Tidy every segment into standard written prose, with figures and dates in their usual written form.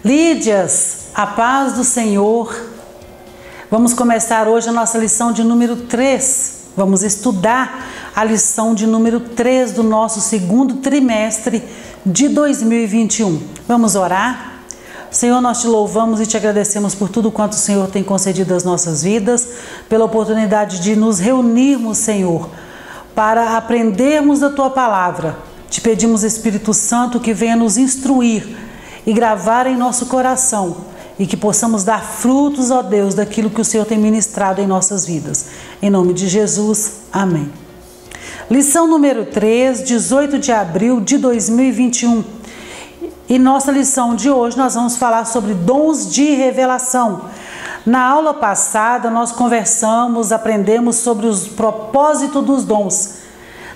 Lídias, a paz do Senhor. Vamos começar hoje a nossa lição de número 3. Vamos estudar a lição de número 3 do nosso segundo trimestre de 2021. Vamos orar? Senhor, nós te louvamos e te agradecemos por tudo quanto o Senhor tem concedido às nossas vidas, pela oportunidade de nos reunirmos, Senhor, para aprendermos da Tua Palavra. Te pedimos, Espírito Santo, que venha nos instruir e gravar em nosso coração e que possamos dar frutos, ó Deus, daquilo que o Senhor tem ministrado em nossas vidas. Em nome de Jesus, amém. Lição número 3, 18 de abril de 2021. E nossa lição de hoje nós vamos falar sobre dons de revelação. Na aula passada nós conversamos, aprendemos sobre os propósitos dos dons.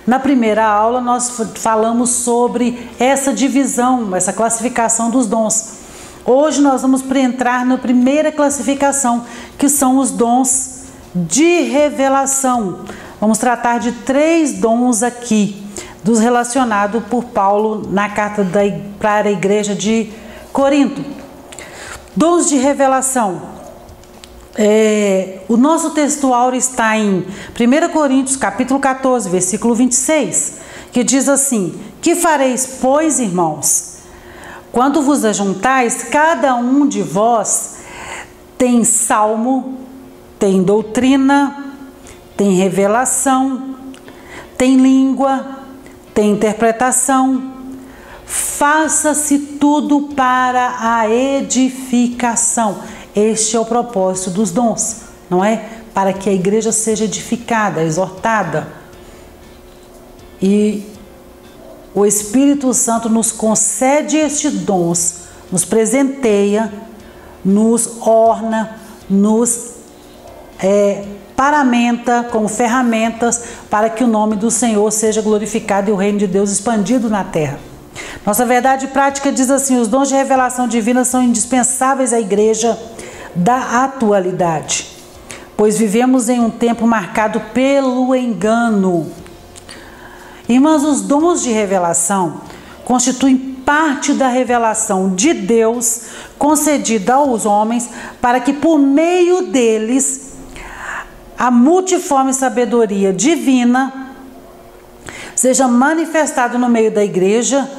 Na primeira aula nós falamos sobre essa divisão, essa classificação dos dons. Hoje nós vamos entrar na primeira classificação, que são os dons de revelação. Vamos tratar de 3 dons aqui, dos relacionados por Paulo na carta para a igreja de Corinto. Dons de revelação. O nosso textual está em 1 Coríntios capítulo 14, versículo 26, que diz assim: que fareis, pois, irmãos? Quando vos ajuntais, cada um de vós tem salmo, tem doutrina, tem revelação, tem língua, tem interpretação. Faça-se tudo para a edificação. Este é o propósito dos dons, não é? Para que a igreja seja edificada, exortada. E o Espírito Santo nos concede estes dons, nos presenteia, nos orna, nos paramenta como ferramentas para que o nome do Senhor seja glorificado e o reino de Deus expandido na terra. Nossa verdade prática diz assim: os dons de revelação divina são indispensáveis à igreja da atualidade, pois vivemos em um tempo marcado pelo engano. Irmãos, os dons de revelação constituem parte da revelação de Deus concedida aos homens para que por meio deles a multiforme sabedoria divina seja manifestada no meio da igreja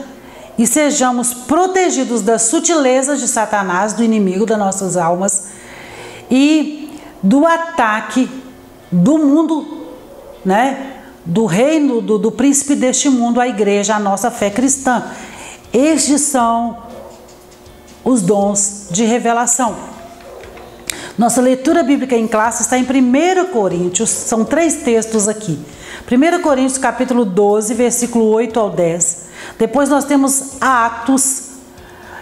e sejamos protegidos das sutilezas de Satanás, do inimigo das nossas almas, e do ataque do mundo, né? Do reino, do príncipe deste mundo, à igreja, à nossa fé cristã. Estes são os dons de revelação. Nossa leitura bíblica em classe está em 1 Coríntios, são 3 textos aqui. 1 Coríntios capítulo 12, versículo 8 ao 10. Depois nós temos Atos,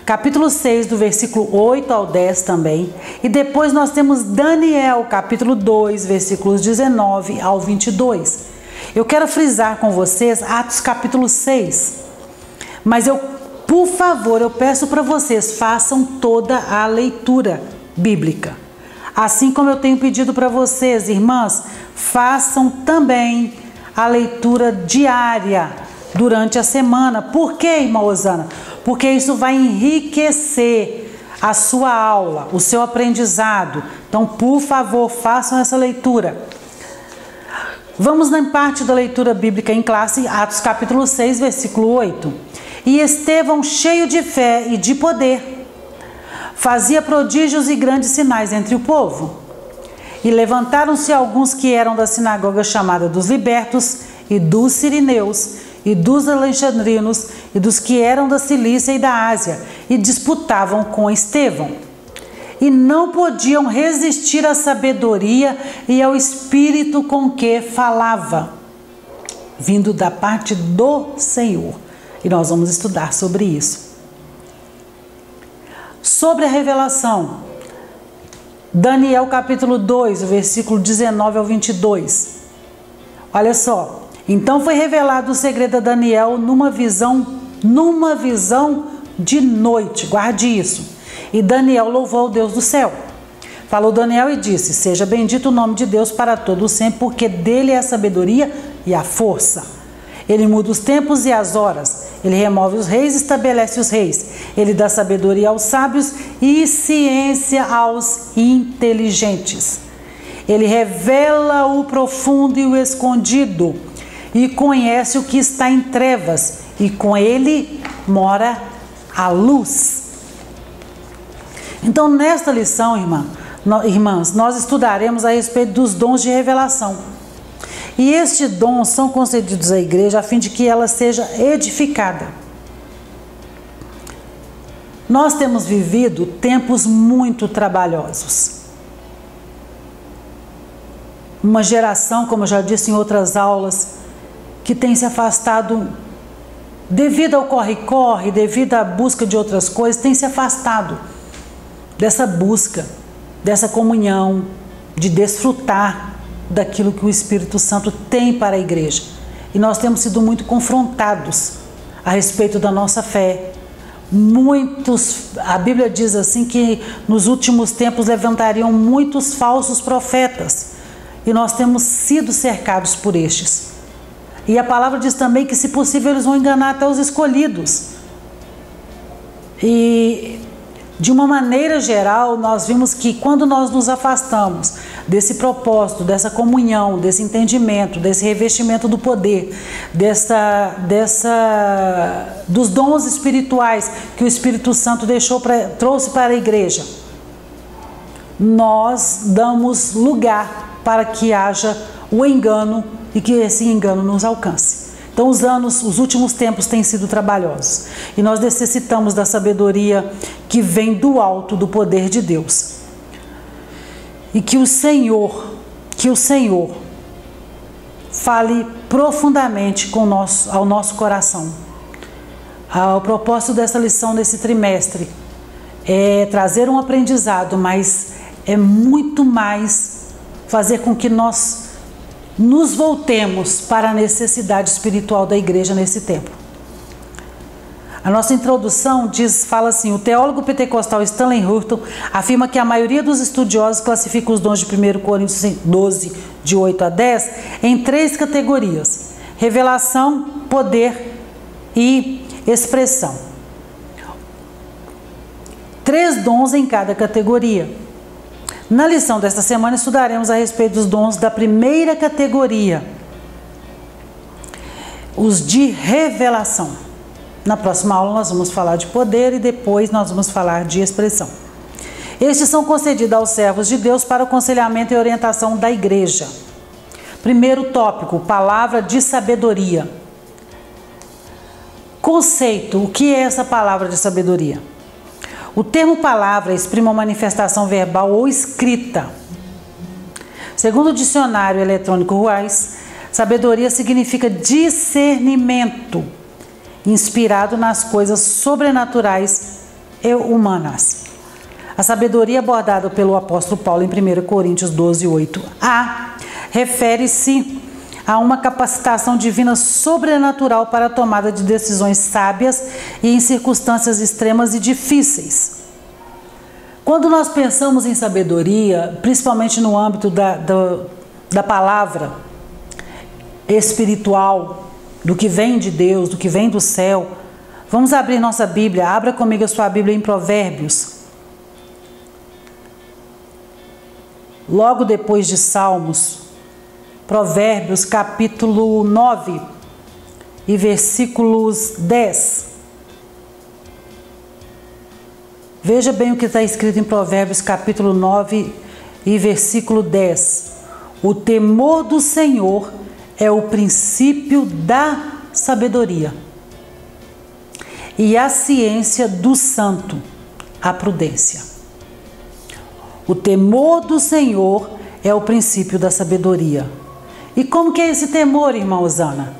capítulo 6, do versículo 8 ao 10 também. E depois nós temos Daniel, capítulo 2, versículos 19 ao 22. Eu quero frisar com vocês Atos capítulo 6. Mas por favor, eu peço para vocês, façam toda a leitura bíblica. Assim como eu tenho pedido para vocês, irmãs, façam também a leitura diária durante a semana. Por quê, irmã Osana? Porque isso vai enriquecer a sua aula, o seu aprendizado. Então, por favor, façam essa leitura. Vamos na parte da leitura bíblica em classe, Atos capítulo 6, versículo 8. E Estevão, cheio de fé e de poder, fazia prodígios e grandes sinais entre o povo. E levantaram-se alguns que eram da sinagoga chamada dos libertos, e dos sirineus, e dos alexandrinos, e dos que eram da Cilícia e da Ásia, e disputavam com Estevão. E não podiam resistir à sabedoria e ao espírito com que falava, vindo da parte do Senhor. E nós vamos estudar sobre isso. Sobre a revelação, Daniel capítulo 2, versículo 19 ao 22. Olha só. Então foi revelado o segredo a Daniel numa visão de noite. Guarde isso. E Daniel louvou ao Deus do céu. Falou Daniel e disse: seja bendito o nome de Deus para todo o sempre, porque dele é a sabedoria e a força. Ele muda os tempos e as horas. Ele remove os reis e estabelece os reis. Ele dá sabedoria aos sábios e ciência aos inteligentes. Ele revela o profundo e o escondido e conhece o que está em trevas, e com ele mora a luz. Então, nesta lição, irmãs, nós estudaremos a respeito dos dons de revelação. E estes dons são concedidos à igreja a fim de que ela seja edificada. Nós temos vivido tempos muito trabalhosos. Uma geração, como eu já disse em outras aulas, que tem se afastado, devido ao corre-corre, devido à busca de outras coisas, tem se afastado dessa busca, dessa comunhão, de desfrutar daquilo que o Espírito Santo tem para a igreja. E nós temos sido muito confrontados a respeito da nossa fé. A Bíblia diz assim que nos últimos tempos levantariam muitos falsos profetas. E nós temos sido cercados por estes. E a palavra diz também que, se possível, eles vão enganar até os escolhidos. E, de uma maneira geral, nós vimos que quando nós nos afastamos desse propósito, dessa comunhão, desse entendimento, desse revestimento do poder, dos dons espirituais que o Espírito Santo trouxe para a igreja, nós damos lugar para que haja o engano e que esse engano nos alcance. Então, os últimos tempos têm sido trabalhosos e nós necessitamos da sabedoria que vem do alto, do poder de Deus. E que o Senhor fale profundamente ao nosso coração. O propósito dessa lição nesse trimestre é trazer um aprendizado, mas é muito mais fazer com que nós nos voltemos para a necessidade espiritual da igreja nesse tempo. A nossa introdução fala assim: o teólogo pentecostal Stanley Hurton afirma que a maioria dos estudiosos classifica os dons de 1 Coríntios 12, de 8 a 10, em 3 categorias: revelação, poder e expressão. 3 dons em cada categoria. Na lição desta semana estudaremos a respeito dos dons da primeira categoria, os de revelação. Na próxima aula nós vamos falar de poder e depois nós vamos falar de expressão. Estes são concedidos aos servos de Deus para o aconselhamento e orientação da igreja. Primeiro tópico, palavra de sabedoria. Conceito, o que é essa palavra de sabedoria? O termo palavra exprime uma manifestação verbal ou escrita. Segundo o dicionário eletrônico Ruais, sabedoria significa discernimento, inspirado nas coisas sobrenaturais e humanas. A sabedoria abordada pelo apóstolo Paulo em 1 Coríntios 12, 8a, refere-se a uma capacitação divina sobrenatural para a tomada de decisões sábias e em circunstâncias extremas e difíceis. Quando nós pensamos em sabedoria, principalmente no âmbito da palavra espiritual, do que vem de Deus, do que vem do céu, vamos abrir nossa Bíblia. Abra comigo a sua Bíblia em Provérbios. Logo depois de Salmos, Provérbios capítulo 9 e versículos 10. Veja bem o que está escrito em Provérbios capítulo 9 e versículo 10. O temor do Senhor é o princípio da sabedoria, e a ciência do santo, a prudência. O temor do Senhor é o princípio da sabedoria. E como que é esse temor, irmã Osana?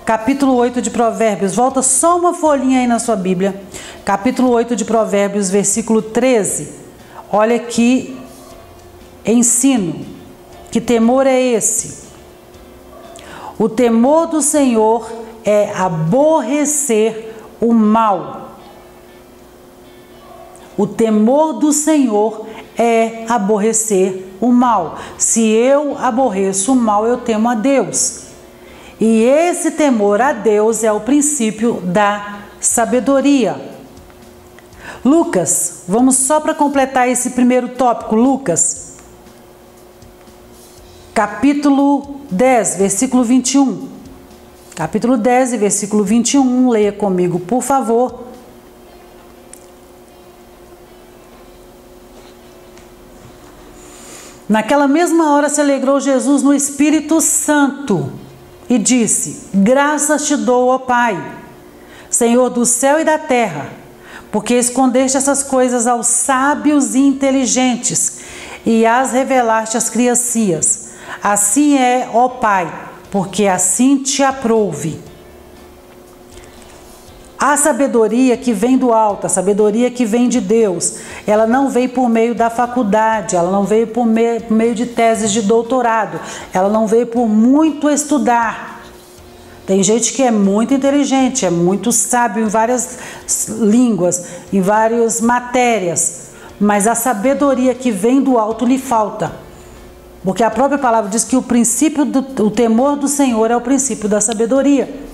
Capítulo 8 de Provérbios, volta só uma folhinha aí na sua Bíblia. Capítulo 8 de Provérbios, versículo 13. Olha aqui, ensino. Que temor é esse? O temor do Senhor é aborrecer o mal. O temor do Senhor é aborrecer o mal. Se eu aborreço o mal, eu temo a Deus. E esse temor a Deus é o princípio da sabedoria. Lucas, vamos só para completar esse primeiro tópico, Lucas, capítulo 10, versículo 21. Capítulo 10, versículo 21, leia comigo, por favor. Naquela mesma hora se alegrou Jesus no Espírito Santo e disse: graças te dou, ó Pai, Senhor do céu e da terra, porque escondeste essas coisas aos sábios e inteligentes e as revelaste às criancinhas. Assim é, ó Pai, porque assim te aprouve. A sabedoria que vem do alto, a sabedoria que vem de Deus, ela não veio por meio da faculdade, ela não veio por meio de teses de doutorado, ela não veio por muito estudar. Tem gente que é muito inteligente, é muito sábio em várias línguas, em várias matérias, mas a sabedoria que vem do alto lhe falta. Porque a própria palavra diz que o temor do Senhor é o princípio da sabedoria.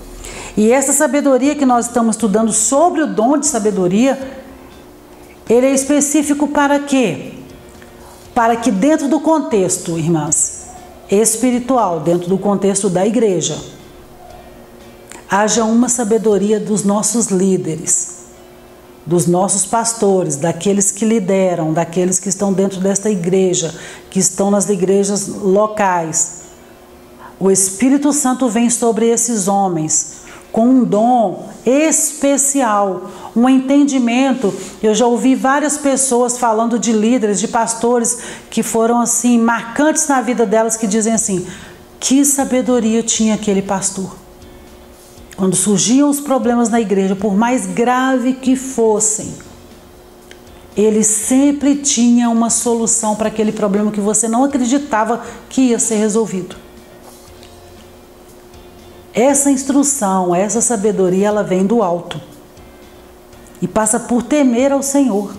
E essa sabedoria que nós estamos estudando sobre o dom de sabedoria, ele é específico para quê? Para que dentro do contexto, irmãs, espiritual, dentro do contexto da igreja, haja uma sabedoria dos nossos líderes, dos nossos pastores, daqueles que lideram, daqueles que estão dentro desta igreja, que estão nas igrejas locais. O Espírito Santo vem sobre esses homens com um dom especial, um entendimento. Eu já ouvi várias pessoas falando de líderes, de pastores que foram assim marcantes na vida delas, que dizem assim: que sabedoria tinha aquele pastor. Quando surgiam os problemas na igreja, por mais grave que fossem, ele sempre tinha uma solução para aquele problema que você não acreditava que ia ser resolvido. Essa instrução, essa sabedoria, ela vem do alto e passa por temer ao Senhor.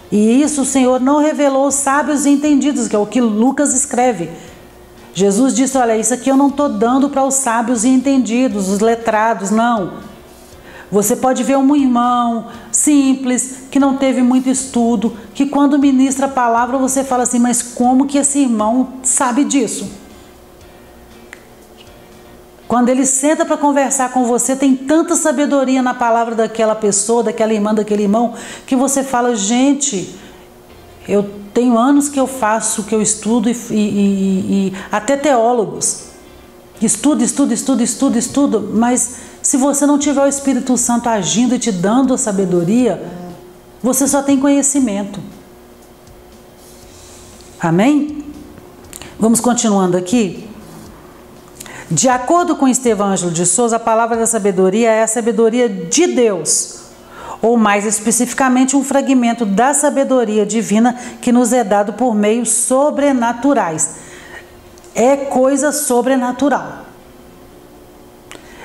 E isso o Senhor não revelou aos sábios e entendidos, que é o que Lucas escreve. Jesus disse: olha, isso aqui eu não estou dando para os sábios e entendidos, os letrados, não. Você pode ver um irmão simples, que não teve muito estudo, que quando ministra a palavra você fala assim: mas como que esse irmão sabe disso? Quando ele senta para conversar com você, tem tanta sabedoria na palavra daquela pessoa, daquela irmã, daquele irmão, que você fala: gente, eu tenho anos que eu faço, que eu estudo, e até teólogos. Estudo, mas se você não tiver o Espírito Santo agindo e te dando a sabedoria, você só tem conhecimento. Amém? Vamos continuando aqui. De acordo com Estevão Ângelo de Souza, a palavra da sabedoria é a sabedoria de Deus, ou mais especificamente um fragmento da sabedoria divina que nos é dado por meios sobrenaturais. É coisa sobrenatural.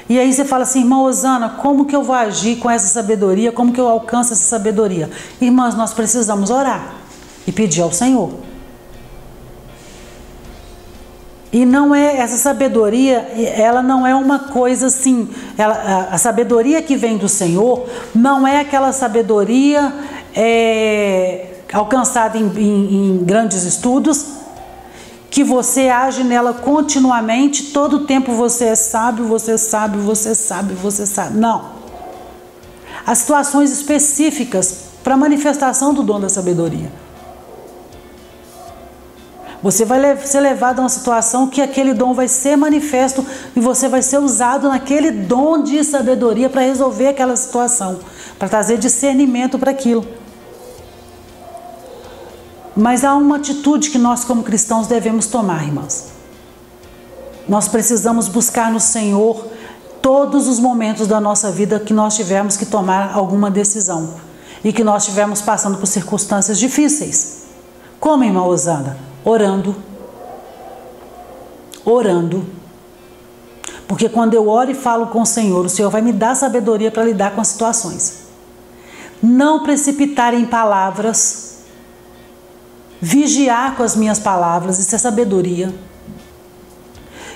E aí você fala assim: irmã Osana, como que eu vou agir com essa sabedoria? Como que eu alcanço essa sabedoria? Irmãs, nós precisamos orar e pedir ao Senhor. E não é essa sabedoria, ela não é uma coisa assim, a sabedoria que vem do Senhor não é aquela sabedoria alcançada em grandes estudos, que você age nela continuamente, todo o tempo você é sábio, você sabe. Não. Há situações específicas para a manifestação do dom da sabedoria. Você vai ser levado a uma situação que aquele dom vai ser manifesto e você vai ser usado naquele dom de sabedoria para resolver aquela situação, para trazer discernimento para aquilo. Mas há uma atitude que nós como cristãos devemos tomar, irmãos. Nós precisamos buscar no Senhor todos os momentos da nossa vida que nós tivermos que tomar alguma decisão e que nós estivermos passando por circunstâncias difíceis. Como, irmã Osana? Orando. Porque quando eu oro e falo com o Senhor vai me dar sabedoria para lidar com as situações. Não precipitar em palavras, vigiar com as minhas palavras, isso é sabedoria.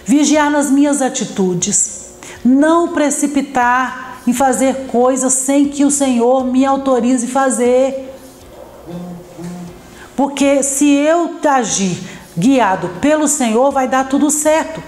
vigiar nas minhas atitudes, não precipitar em fazer coisas sem que o Senhor me autorize fazer. Porque se eu agir guiado pelo Senhor, vai dar tudo certo.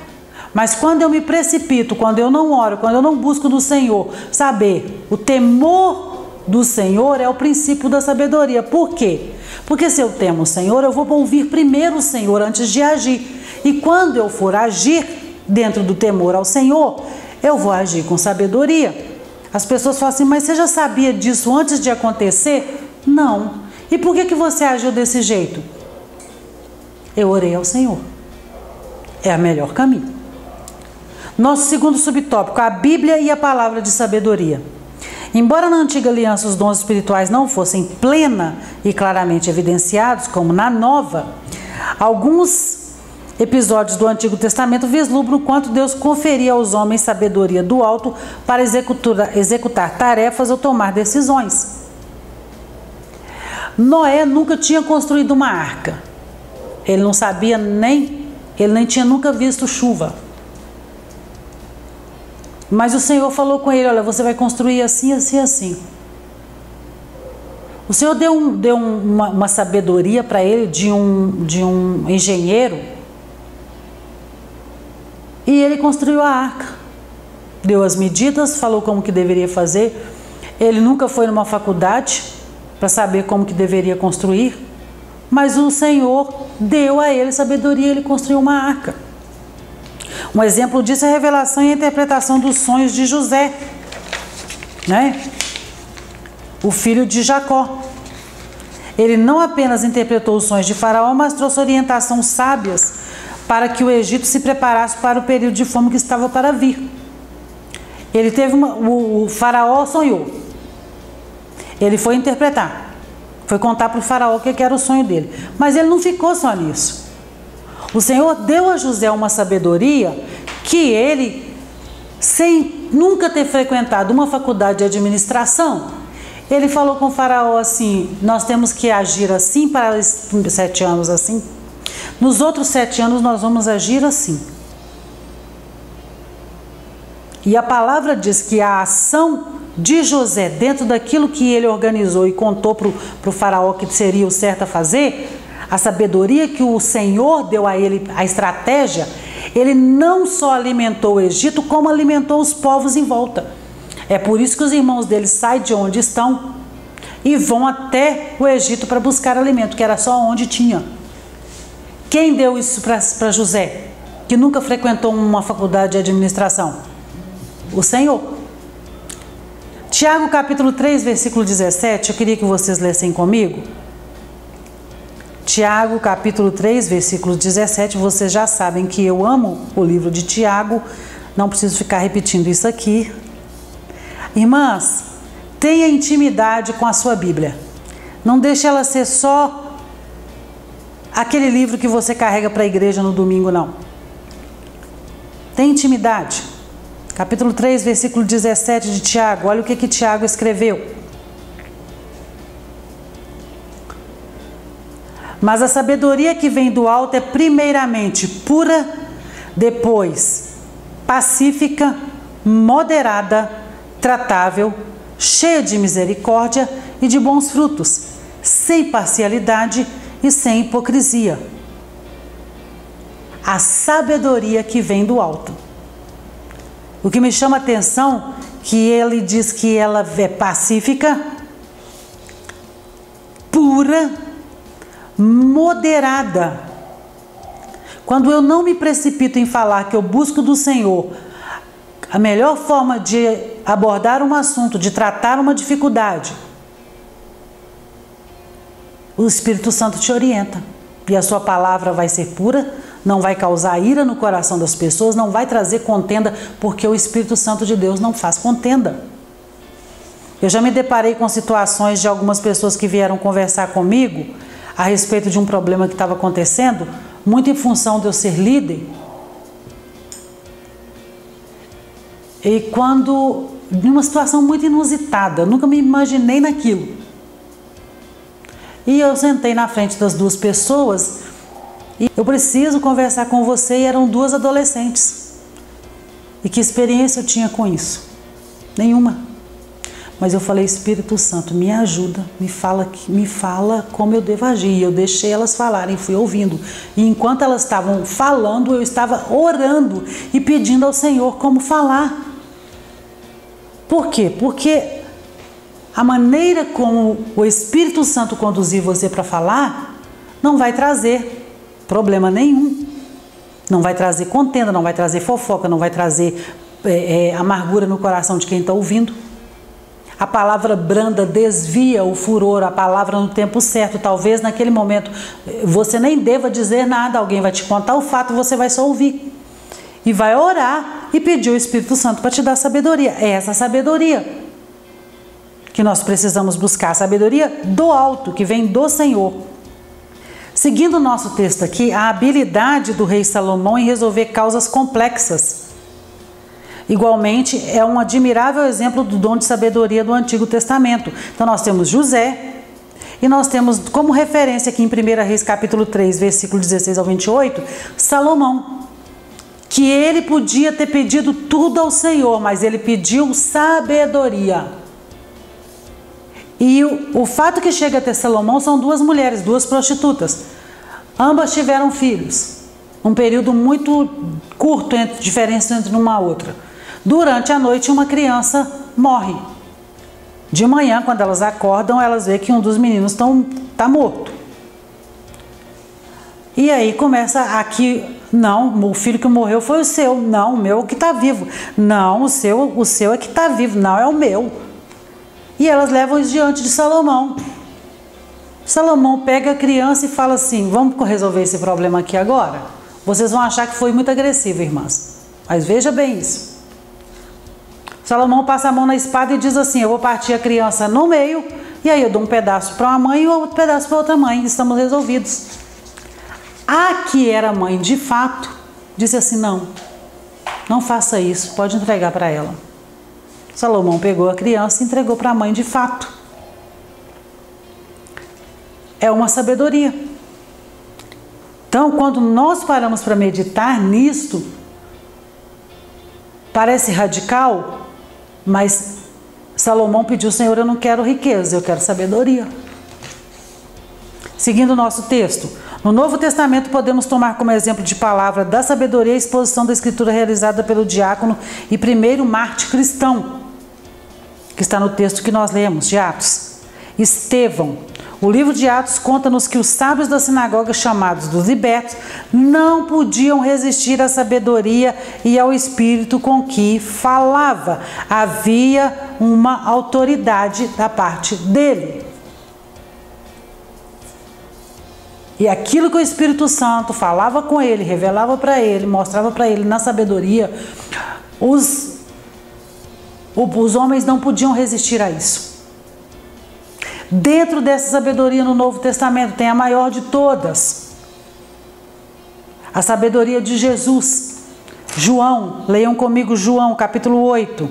Mas quando eu me precipito, quando eu não oro, quando eu não busco do Senhor, saber, o temor do Senhor é o princípio da sabedoria. Por quê? Porque se eu temo o Senhor, eu vou ouvir primeiro o Senhor antes de agir. E quando eu for agir dentro do temor ao Senhor, eu vou agir com sabedoria. As pessoas falam assim, mas você já sabia disso antes de acontecer? Não. E por que você agiu desse jeito? Eu orei ao Senhor. É o melhor caminho. Nosso segundo subtópico, a Bíblia e a palavra de sabedoria. Embora na antiga aliança os dons espirituais não fossem plena e claramente evidenciados, como na nova, alguns episódios do Antigo Testamento vislumbram quanto Deus conferia aos homens sabedoria do alto para executar tarefas ou tomar decisões. Noé nunca tinha construído uma arca. Ele não sabia ele nem tinha nunca visto chuva. Mas o Senhor falou com ele, olha, você vai construir assim, assim, assim. O Senhor deu uma sabedoria para ele de um engenheiro. E ele construiu a arca. Deu as medidas, falou como que deveria fazer. Ele nunca foi numa faculdade para saber como que deveria construir. Mas o Senhor deu a ele sabedoria, ele construiu uma arca. Um exemplo disso é a revelação e a interpretação dos sonhos de José, né? O filho de Jacó. Ele não apenas interpretou os sonhos de Faraó, mas trouxe orientações sábias para que o Egito se preparasse para o período de fome que estava para vir. Ele teve o Faraó sonhou. Ele foi interpretar. Foi contar para o Faraó o que era o sonho dele. Mas ele não ficou só nisso. O Senhor deu a José uma sabedoria que ele, sem nunca ter frequentado uma faculdade de administração, ele falou com o Faraó assim, nós temos que agir assim para os 7 anos assim. Nos outros 7 anos nós vamos agir assim. E a palavra diz que a ação de José, dentro daquilo que ele organizou e contou para o Faraó que seria o certo a fazer, a sabedoria que o Senhor deu a ele, a estratégia, ele não só alimentou o Egito, como alimentou os povos em volta. É por isso que os irmãos dele saem de onde estão e vão até o Egito para buscar alimento, que era só onde tinha. Quem deu isso para José, que nunca frequentou uma faculdade de administração? O Senhor. Tiago capítulo 3, versículo 17, eu queria que vocês lessem comigo. Tiago capítulo 3, versículo 17, vocês já sabem que eu amo o livro de Tiago, não preciso ficar repetindo isso aqui. Irmãs, tenha intimidade com a sua Bíblia. Não deixe ela ser só aquele livro que você carrega para a igreja no domingo, não. Tenha intimidade. Capítulo 3, versículo 17 de Tiago, olha o que Tiago escreveu. Mas a sabedoria que vem do alto é primeiramente pura, depois pacífica, moderada, tratável, cheia de misericórdia e de bons frutos, sem parcialidade e sem hipocrisia. A sabedoria que vem do alto. O que me chama a atenção é que ele diz que ela é pacífica, pura, moderada. Quando eu não me precipito em falar que eu busco do Senhor, a melhor forma de abordar um assunto, de tratar uma dificuldade, o Espírito Santo te orienta. E a sua palavra vai ser pura, não vai causar ira no coração das pessoas, não vai trazer contenda, porque o Espírito Santo de Deus não faz contenda. Eu já me deparei com situações de algumas pessoas que vieram conversar comigo a respeito de um problema que estava acontecendo, muito em função de eu ser líder. E quando, numa situação muito inusitada, nunca me imaginei naquilo. E eu sentei na frente das duas pessoas E eu preciso conversar com você. E eram duas adolescentes. E que experiência eu tinha com isso? Nenhuma. Mas eu falei, Espírito Santo, me ajuda, me fala como eu devo agir. E eu deixei elas falarem, fui ouvindo. E enquanto elas estavam falando, eu estava orando e pedindo ao Senhor como falar. Por quê? Porque a maneira como o Espírito Santo conduzir você para falar não vai trazer problema nenhum. Não vai trazer contenda, não vai trazer fofoca, não vai trazer amargura no coração de quem está ouvindo. A palavra branda desvia o furor, a palavra no tempo certo. Talvez naquele momento você nem deva dizer nada, alguém vai te contar o fato e você vai só ouvir. E vai orar e pedir ao Espírito Santo para te dar sabedoria. É essa sabedoria que nós precisamos buscar, a sabedoria do alto, que vem do Senhor. Seguindo o nosso texto aqui, a habilidade do rei Salomão em resolver causas complexas. Igualmente, é um admirável exemplo do dom de sabedoria do Antigo Testamento. Então, nós temos José, e nós temos como referência aqui em 1 Reis capítulo 3, versículo 16 ao 28, Salomão, que ele podia ter pedido tudo ao Senhor, mas ele pediu sabedoria. E o fato que chega até Salomão são duas mulheres, duas prostitutas. Ambas tiveram filhos. Um período muito curto entre diferença entre uma e outra. Durante a noite, uma criança morre. De manhã, quando elas acordam, elas veem que um dos meninos está morto. E aí começa aqui, não, o filho que morreu foi o seu. Não, o meu é o que está vivo. Não, o seu é que está vivo. Não, é o meu. E elas levam isso diante de Salomão. Salomão pega a criança e fala assim, vamos resolver esse problema aqui agora? Vocês vão achar que foi muito agressivo, irmãs. Mas veja bem isso. Salomão passa a mão na espada e diz assim, eu vou partir a criança no meio, e aí eu dou um pedaço para uma mãe e outro pedaço para outra mãe, e estamos resolvidos. A que era mãe de fato, disse assim, não faça isso, pode entregar para ela. Salomão pegou a criança e entregou para a mãe de fato. É uma sabedoria. Então, quando nós paramos para meditar nisto, parece radical, mas Salomão pediu, Senhor, eu não quero riqueza, eu quero sabedoria. Seguindo o nosso texto, no Novo Testamento podemos tomar como exemplo de palavra da sabedoria a exposição da Escritura realizada pelo diácono e primeiro mártir cristão, que está no texto que nós lemos, de Atos. Estevão. O livro de Atos conta-nos que os sábios da sinagoga, chamados dos libertos, não podiam resistir à sabedoria e ao espírito com que falava. Havia uma autoridade da parte dele. E aquilo que o Espírito Santo falava com ele, revelava para ele, mostrava para ele na sabedoria, os homens não podiam resistir a isso. Dentro dessa sabedoria no Novo Testamento tem a maior de todas, a sabedoria de Jesus. João, leiam comigo João capítulo 8.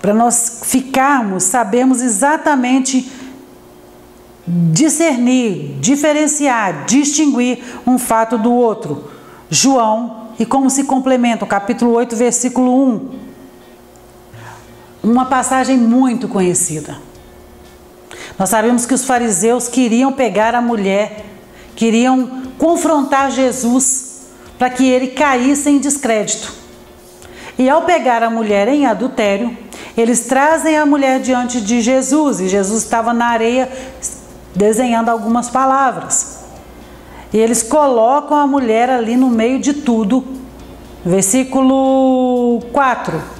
Para nós sabermos exatamente discernir, diferenciar, distinguir um fato do outro. João, e como se complementam, capítulo 8, versículo 1. Uma passagem muito conhecida. Nós sabemos que os fariseus queriam pegar a mulher, queriam confrontar Jesus para que ele caísse em descrédito. E ao pegar a mulher em adultério, eles trazem a mulher diante de Jesus, e Jesus estava na areia desenhando algumas palavras. E eles colocam a mulher ali no meio de tudo. Versículo 4.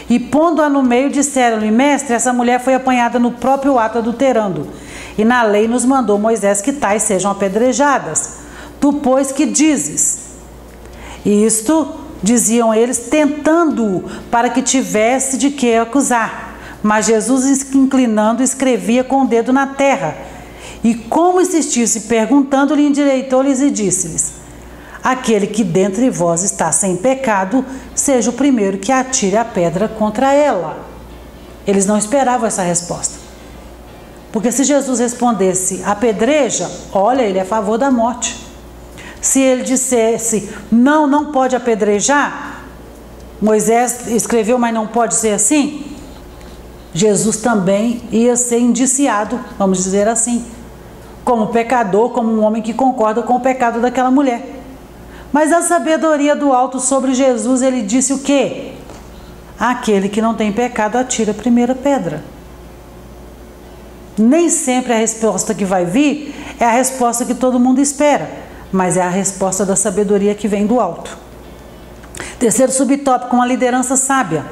E pondo-a no meio, disseram-lhe, mestre, essa mulher foi apanhada no próprio ato adulterando. E na lei nos mandou Moisés que tais sejam apedrejadas. Tu, pois, que dizes? Isto diziam eles, tentando-o, para que tivesse de que acusar. Mas Jesus, inclinando, escrevia com o dedo na terra. E como insistisse, perguntando-lhe, endireitou-lhes e disse-lhes, aquele que dentre vós está sem pecado, seja o primeiro que atire a pedra contra ela. Eles não esperavam essa resposta. Porque se Jesus respondesse apedreja, olha, ele é a favor da morte. Se ele dissesse não, não pode apedrejar, Moisés escreveu, mas não pode ser assim, Jesus também ia ser indiciado, vamos dizer assim, como pecador, como um homem que concorda com o pecado daquela mulher. Mas a sabedoria do alto sobre Jesus, ele disse o quê? Aquele que não tem pecado atira a primeira pedra. Nem sempre a resposta que vai vir é a resposta que todo mundo espera, mas é a resposta da sabedoria que vem do alto. Terceiro subtópico, uma liderança sábia.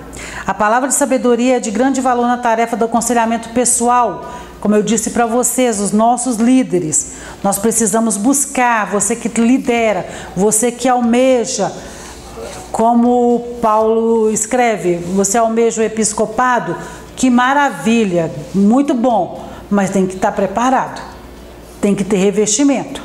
A palavra de sabedoria é de grande valor na tarefa do aconselhamento pessoal. Como eu disse para vocês, os nossos líderes, nós precisamos buscar, você que lidera, você que almeja, como Paulo escreve, você almeja o episcopado, que maravilha, muito bom, mas tem que estar preparado, tem que ter revestimento.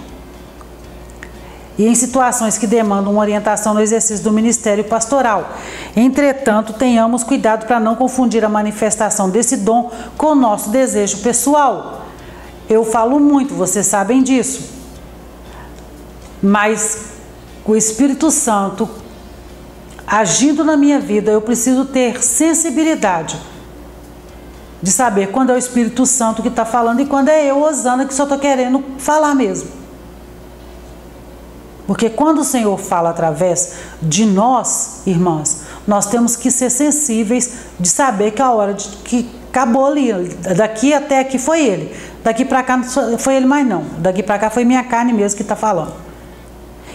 E em situações que demandam uma orientação no exercício do ministério pastoral. Entretanto, tenhamos cuidado para não confundir a manifestação desse dom com o nosso desejo pessoal. Eu falo muito, vocês sabem disso. Mas o Espírito Santo agindo na minha vida, eu preciso ter sensibilidade de saber quando é o Espírito Santo que está falando e quando é eu, Osana, que só estou querendo falar mesmo. Porque quando o Senhor fala através de nós, irmãs, nós temos que ser sensíveis de saber que a hora de que acabou ali, daqui até aqui foi ele, daqui para cá não foi ele mais não, daqui para cá foi minha carne mesmo que está falando.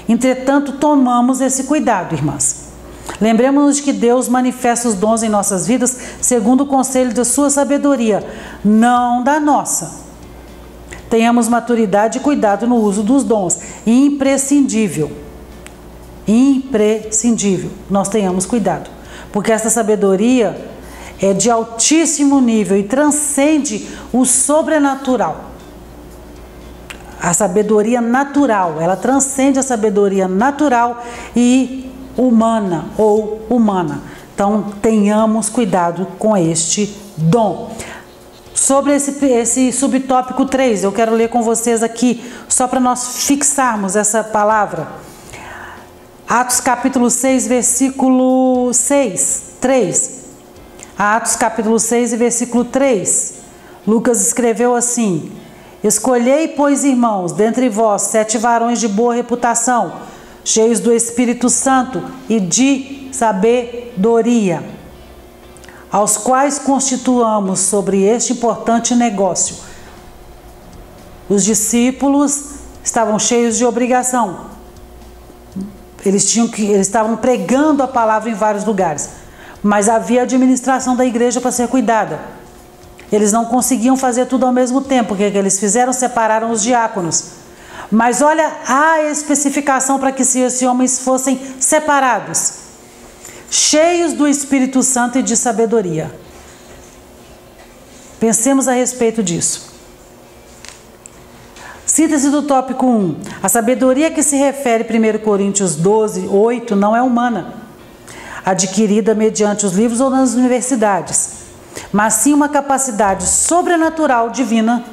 Entretanto, tomamos esse cuidado, irmãs. Lembremos-nos de que Deus manifesta os dons em nossas vidas segundo o conselho da sua sabedoria, não da nossa. Tenhamos maturidade e cuidado no uso dos dons. Imprescindível. Imprescindível. Nós tenhamos cuidado. Porque essa sabedoria é de altíssimo nível e transcende o sobrenatural. A sabedoria natural, ela transcende a sabedoria natural e humana ou humana. Então, tenhamos cuidado com este dom. Sobre esse subtópico 3, eu quero ler com vocês aqui, só para nós fixarmos essa palavra. Atos capítulo 6, versículo 3. Atos capítulo 6 e versículo 3. Lucas escreveu assim: escolhei, pois, irmãos, dentre vós 7 varões de boa reputação, cheios do Espírito Santo e de sabedoria, aos quais constituamos sobre este importante negócio. Os discípulos estavam cheios de obrigação. Eles estavam pregando a palavra em vários lugares, mas havia administração da igreja para ser cuidada. Eles não conseguiam fazer tudo ao mesmo tempo. O que eles fizeram? Separaram os diáconos. Mas olha a especificação para que esses homens fossem separados: cheios do Espírito Santo e de sabedoria. Pensemos a respeito disso. Síntese do tópico 1. A sabedoria que se refere 1 Coríntios 12, 8, não é humana, adquirida mediante os livros ou nas universidades, mas sim uma capacidade sobrenatural divina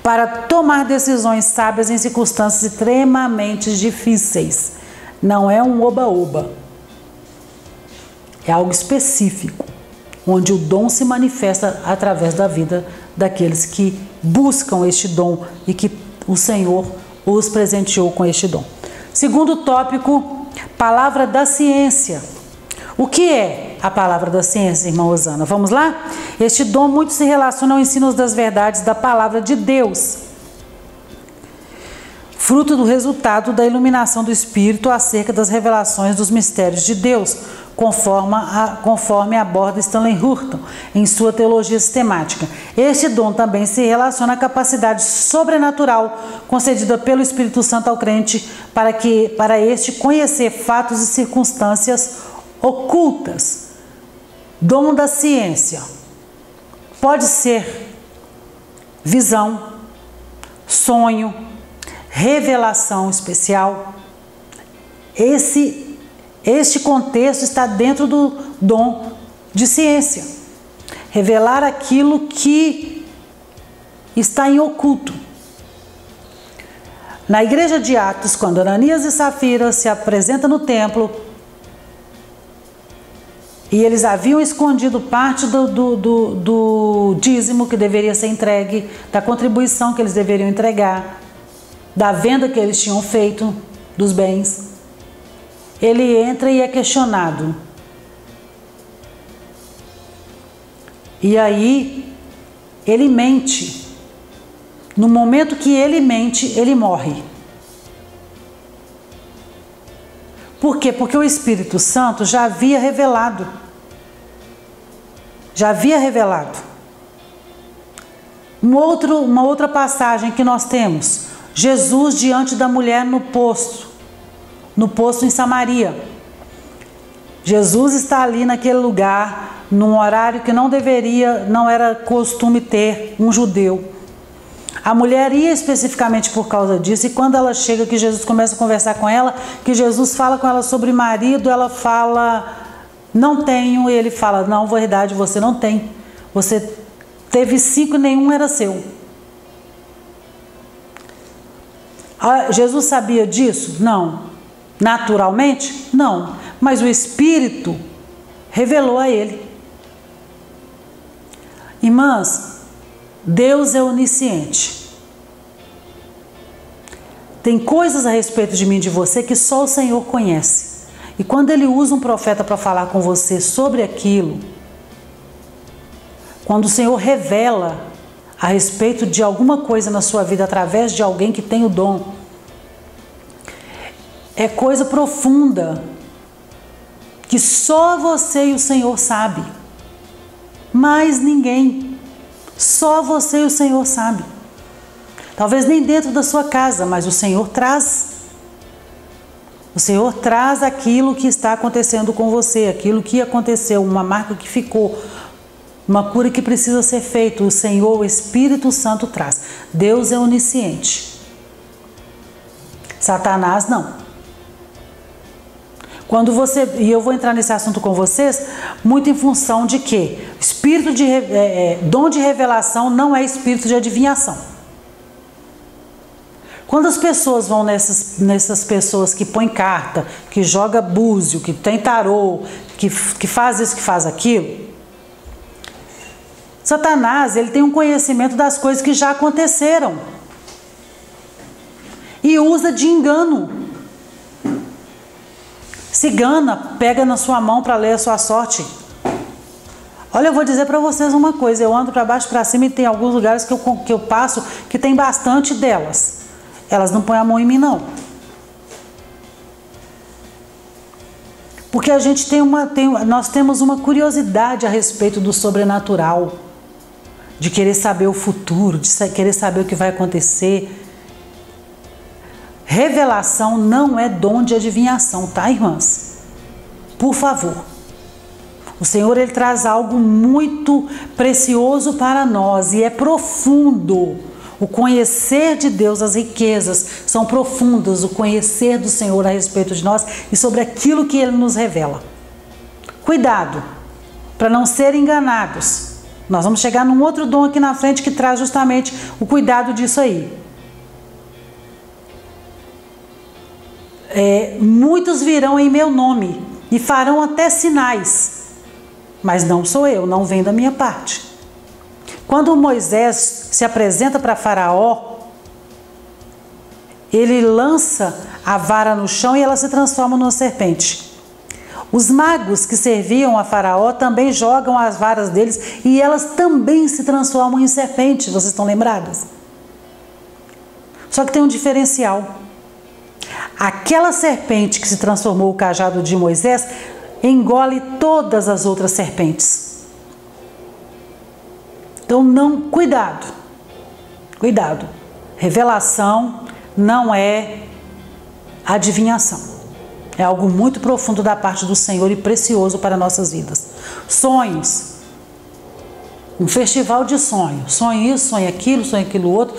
para tomar decisões sábias em circunstâncias extremamente difíceis. Não é um oba-oba. É algo específico, onde o dom se manifesta através da vida daqueles que buscam este dom e que o Senhor os presenteou com este dom. Segundo tópico, palavra da ciência. O que é a palavra da ciência, irmã Osana? Vamos lá? Este dom muito se relaciona ao ensino das verdades da palavra de Deus, fruto do resultado da iluminação do Espírito acerca das revelações dos mistérios de Deus, conforme aborda Stanley Houghton em sua teologia sistemática. Este dom também se relaciona à capacidade sobrenatural concedida pelo Espírito Santo ao crente para este conhecer fatos e circunstâncias ocultas. Dom da ciência pode ser visão, sonho, revelação especial. Este contexto está dentro do dom de ciência. Revelar aquilo que está em oculto. Na igreja de Atos, quando Ananias e Safira se apresentam no templo, e eles haviam escondido parte do dízimo que deveria ser entregue, da contribuição que eles deveriam entregar, da venda que eles tinham feito dos bens. Ele entra e é questionado. E aí, ele mente. No momento que ele mente, ele morre. Por quê? Porque o Espírito Santo já havia revelado. Já havia revelado. Uma outra passagem que nós temos. Jesus diante da mulher no poço em Samaria. Jesus está ali naquele lugar, num horário que não era costume ter um judeu. A mulher ia especificamente por causa disso, e quando ela chega, que Jesus começa a conversar com ela, que Jesus fala com ela sobre marido, ela fala, não tenho, e ele fala, não, verdade, você não tem. Você teve 5 e nenhum era seu. Jesus sabia disso? Não. Naturalmente? Não. Mas o Espírito revelou a ele. Irmãs, Deus é onisciente. Tem coisas a respeito de mim e de você que só o Senhor conhece. E quando Ele usa um profeta para falar com você sobre aquilo, quando o Senhor revela a respeito de alguma coisa na sua vida através de alguém que tem o dom, é coisa profunda, que só você e o Senhor sabe. Mais ninguém. Só você e o Senhor sabe. Talvez nem dentro da sua casa, mas o Senhor traz. O Senhor traz aquilo que está acontecendo com você, aquilo que aconteceu, uma marca que ficou, uma cura que precisa ser feita. O Senhor, o Espírito Santo traz. Deus é onisciente. Satanás não. Quando você, e eu vou entrar nesse assunto com vocês, muito em função de que dom de revelação não é espírito de adivinhação. Quando as pessoas vão nessas pessoas que põem carta, que joga búzio, que tem tarô, que faz isso, que faz aquilo, Satanás, ele tem um conhecimento das coisas que já aconteceram e usa de engano. Cigana, pega na sua mão para ler a sua sorte. Olha, eu vou dizer para vocês uma coisa, eu ando para baixo, para cima, e tem alguns lugares que eu passo que tem bastante delas. Elas não põem a mão em mim, não. Porque a gente nós temos uma curiosidade a respeito do sobrenatural, de querer saber o futuro, de querer saber o que vai acontecer. Revelação não é dom de adivinhação, tá, irmãs? Por favor. O Senhor, Ele traz algo muito precioso para nós e é profundo. O conhecer de Deus, as riquezas são profundas, o conhecer do Senhor a respeito de nós e sobre aquilo que Ele nos revela. Cuidado, para não serem enganados. Nós vamos chegar num outro dom aqui na frente que traz justamente o cuidado disso aí. Muitos virão em meu nome e farão até sinais, mas não sou eu, não vem da minha parte. Quando Moisés se apresenta para Faraó, ele lança a vara no chão e ela se transforma numa serpente. Os magos que serviam a Faraó também jogam as varas deles e elas também se transformam em serpentes, vocês estão lembradas? Só que tem um diferencial. Aquela serpente que se transformou o cajado de Moisés engole todas as outras serpentes. Então, cuidado. Revelação não é adivinhação. É algo muito profundo da parte do Senhor e precioso para nossas vidas. Sonhos. Um festival de sonhos. Sonho isso, sonho aquilo outro.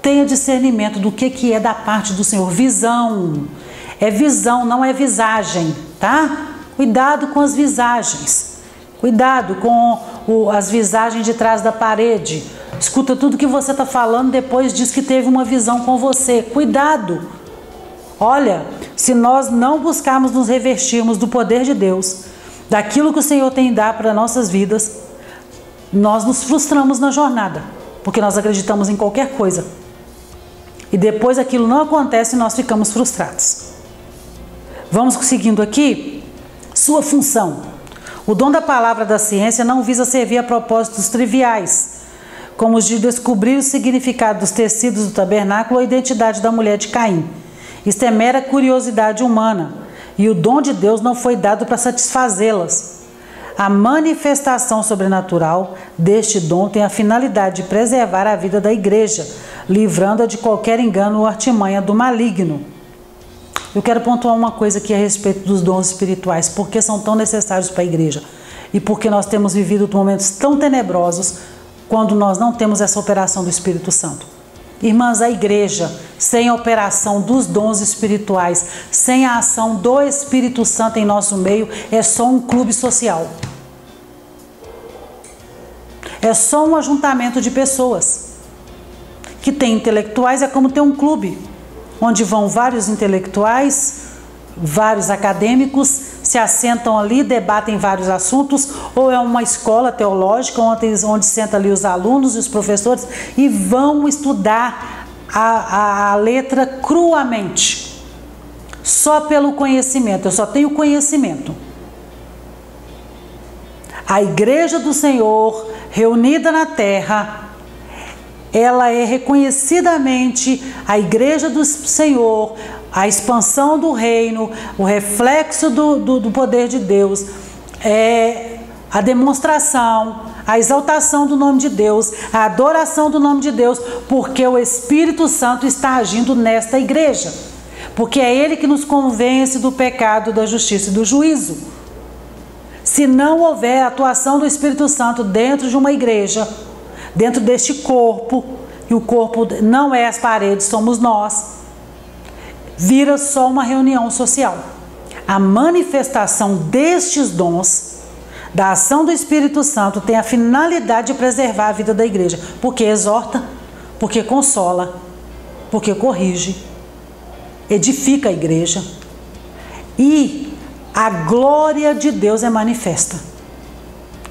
Tenha discernimento do que é da parte do Senhor. Visão. É visão, não é visagem, tá? Cuidado com as visagens. Cuidado com as visagens de trás da parede. escuta tudo que você está falando, depois diz que teve uma visão com você. Cuidado! Olha, se nós não buscarmos nos revestirmos do poder de Deus, daquilo que o Senhor tem a dar para nossas vidas, nós nos frustramos na jornada, porque nós acreditamos em qualquer coisa. E depois aquilo não acontece e nós ficamos frustrados. Vamos seguindo aqui. Sua função. O dom da palavra da ciência não visa servir a propósitos triviais, como os de descobrir o significado dos tecidos do tabernáculo ou a identidade da mulher de Caim. Isto é mera curiosidade humana, e o dom de Deus não foi dado para satisfazê-las. A manifestação sobrenatural deste dom tem a finalidade de preservar a vida da igreja, livrando-a de qualquer engano ou artimanha do maligno. Eu quero pontuar uma coisa aqui a respeito dos dons espirituais, porque são tão necessários para a igreja e porque nós temos vivido momentos tão tenebrosos quando nós não temos essa operação do Espírito Santo. Irmãs, a igreja, sem a operação dos dons espirituais, sem a ação do Espírito Santo em nosso meio, é só um clube social. É só um ajuntamento de pessoas que tem intelectuais, é como ter um clube, onde vão vários intelectuais, vários acadêmicos, se assentam ali, debatem vários assuntos, ou é uma escola teológica onde sentam ali os alunos e os professores e vão estudar a letra cruamente, só pelo conhecimento. Eu só tenho conhecimento. A igreja do Senhor, reunida na terra, ela é reconhecidamente a igreja do Senhor, a expansão do reino, o reflexo do poder de Deus, é a demonstração, a exaltação do nome de Deus, a adoração do nome de Deus, porque o Espírito Santo está agindo nesta igreja, porque é Ele que nos convence do pecado, da justiça e do juízo. Se não houver atuação do Espírito Santo dentro de uma igreja, dentro deste corpo, e o corpo não é as paredes, somos nós, vira só uma reunião social. A manifestação destes dons, da ação do Espírito Santo, tem a finalidade de preservar a vida da igreja, porque exorta, porque consola, porque corrige, edifica a igreja, e a glória de Deus é manifesta.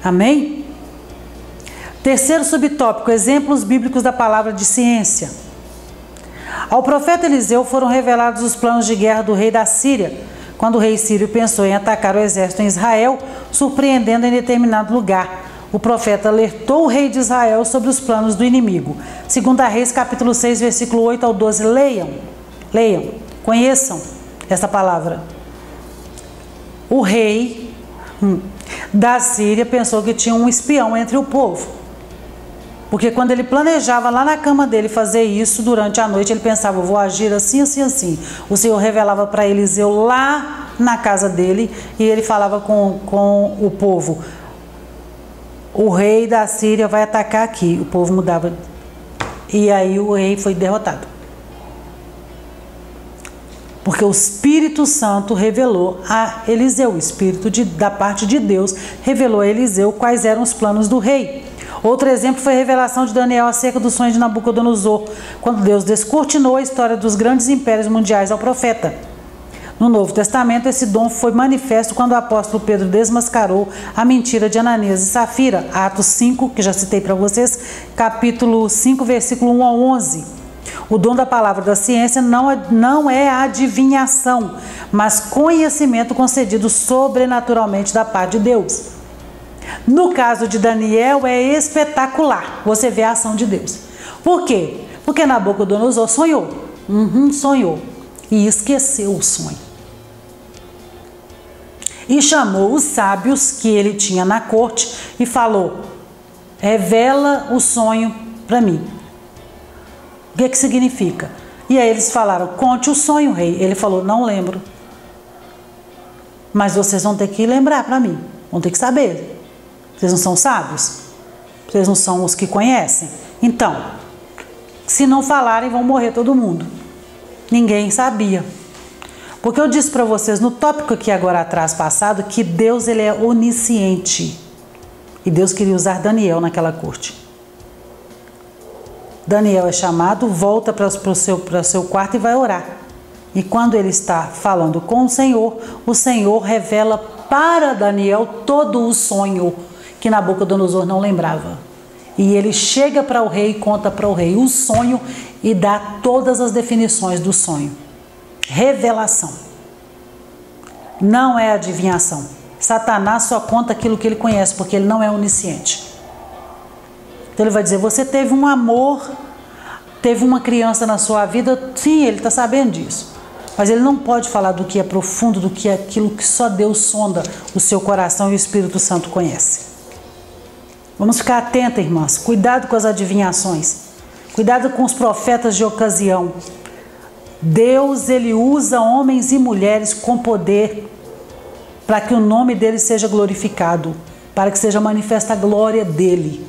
Amém? Terceiro subtópico, exemplos bíblicos da palavra de ciência. Ao profeta Eliseu foram revelados os planos de guerra do rei da Síria, quando o rei sírio pensou em atacar o exército em Israel, surpreendendo em determinado lugar. O profeta alertou o rei de Israel sobre os planos do inimigo. 2 Reis, capítulo 6, versículo 8 ao 12. Leiam, conheçam essa palavra. O rei da Síria pensou que tinha um espião entre o povo. Porque quando ele planejava lá na cama dele fazer isso, durante a noite ele pensava, eu vou agir assim, assim, assim. O Senhor revelava para Eliseu lá na casa dele e ele falava com o povo, o rei da Síria vai atacar aqui. O povo mudava e aí o rei foi derrotado. Porque o Espírito Santo revelou a Eliseu, o Espírito da parte de Deus revelou a Eliseu quais eram os planos do rei. Outro exemplo foi a revelação de Daniel acerca do sonho de Nabucodonosor, quando Deus descortinou a história dos grandes impérios mundiais ao profeta. No Novo Testamento, esse dom foi manifesto quando o apóstolo Pedro desmascarou a mentira de Ananias e Safira, Atos 5, que já citei para vocês, capítulo 5, versículo 1 ao 11. O dom da palavra da ciência não é adivinhação, mas conhecimento concedido sobrenaturalmente da parte de Deus. No caso de Daniel é espetacular, você vê a ação de Deus. Por quê? Porque Nabucodonosor sonhou, sonhou e esqueceu o sonho. E chamou os sábios que ele tinha na corte e falou, revela o sonho para mim. O que significa? E aí eles falaram, conte o sonho, rei. Ele falou, não lembro. Mas vocês vão ter que lembrar para mim, vão ter que saber. Vocês não são sábios? Vocês não são os que conhecem? Então, se não falarem, vão morrer todo mundo. Ninguém sabia. Porque eu disse para vocês no tópico aqui agora atrás passado que Deus ele é onisciente. E Deus queria usar Daniel naquela corte. Daniel é chamado, volta para o seu quarto e vai orar. E quando ele está falando com o Senhor revela para Daniel todo o sonho que Nabucodonosor não lembrava. E ele chega para o rei e conta para o rei o sonho e dá todas as definições do sonho. Revelação. Não é adivinhação. Satanás só conta aquilo que ele conhece, porque ele não é onisciente. Então ele vai dizer, você teve um amor, teve uma criança na sua vida, sim, ele está sabendo disso. Mas ele não pode falar do que é profundo, do que é aquilo que só Deus sonda o seu coração e o Espírito Santo conhece. Vamos ficar atentos, irmãs. Cuidado com as adivinhações. Cuidado com os profetas de ocasião. Deus, ele usa homens e mulheres com poder para que o nome dele seja glorificado, para que seja manifesta a glória dele.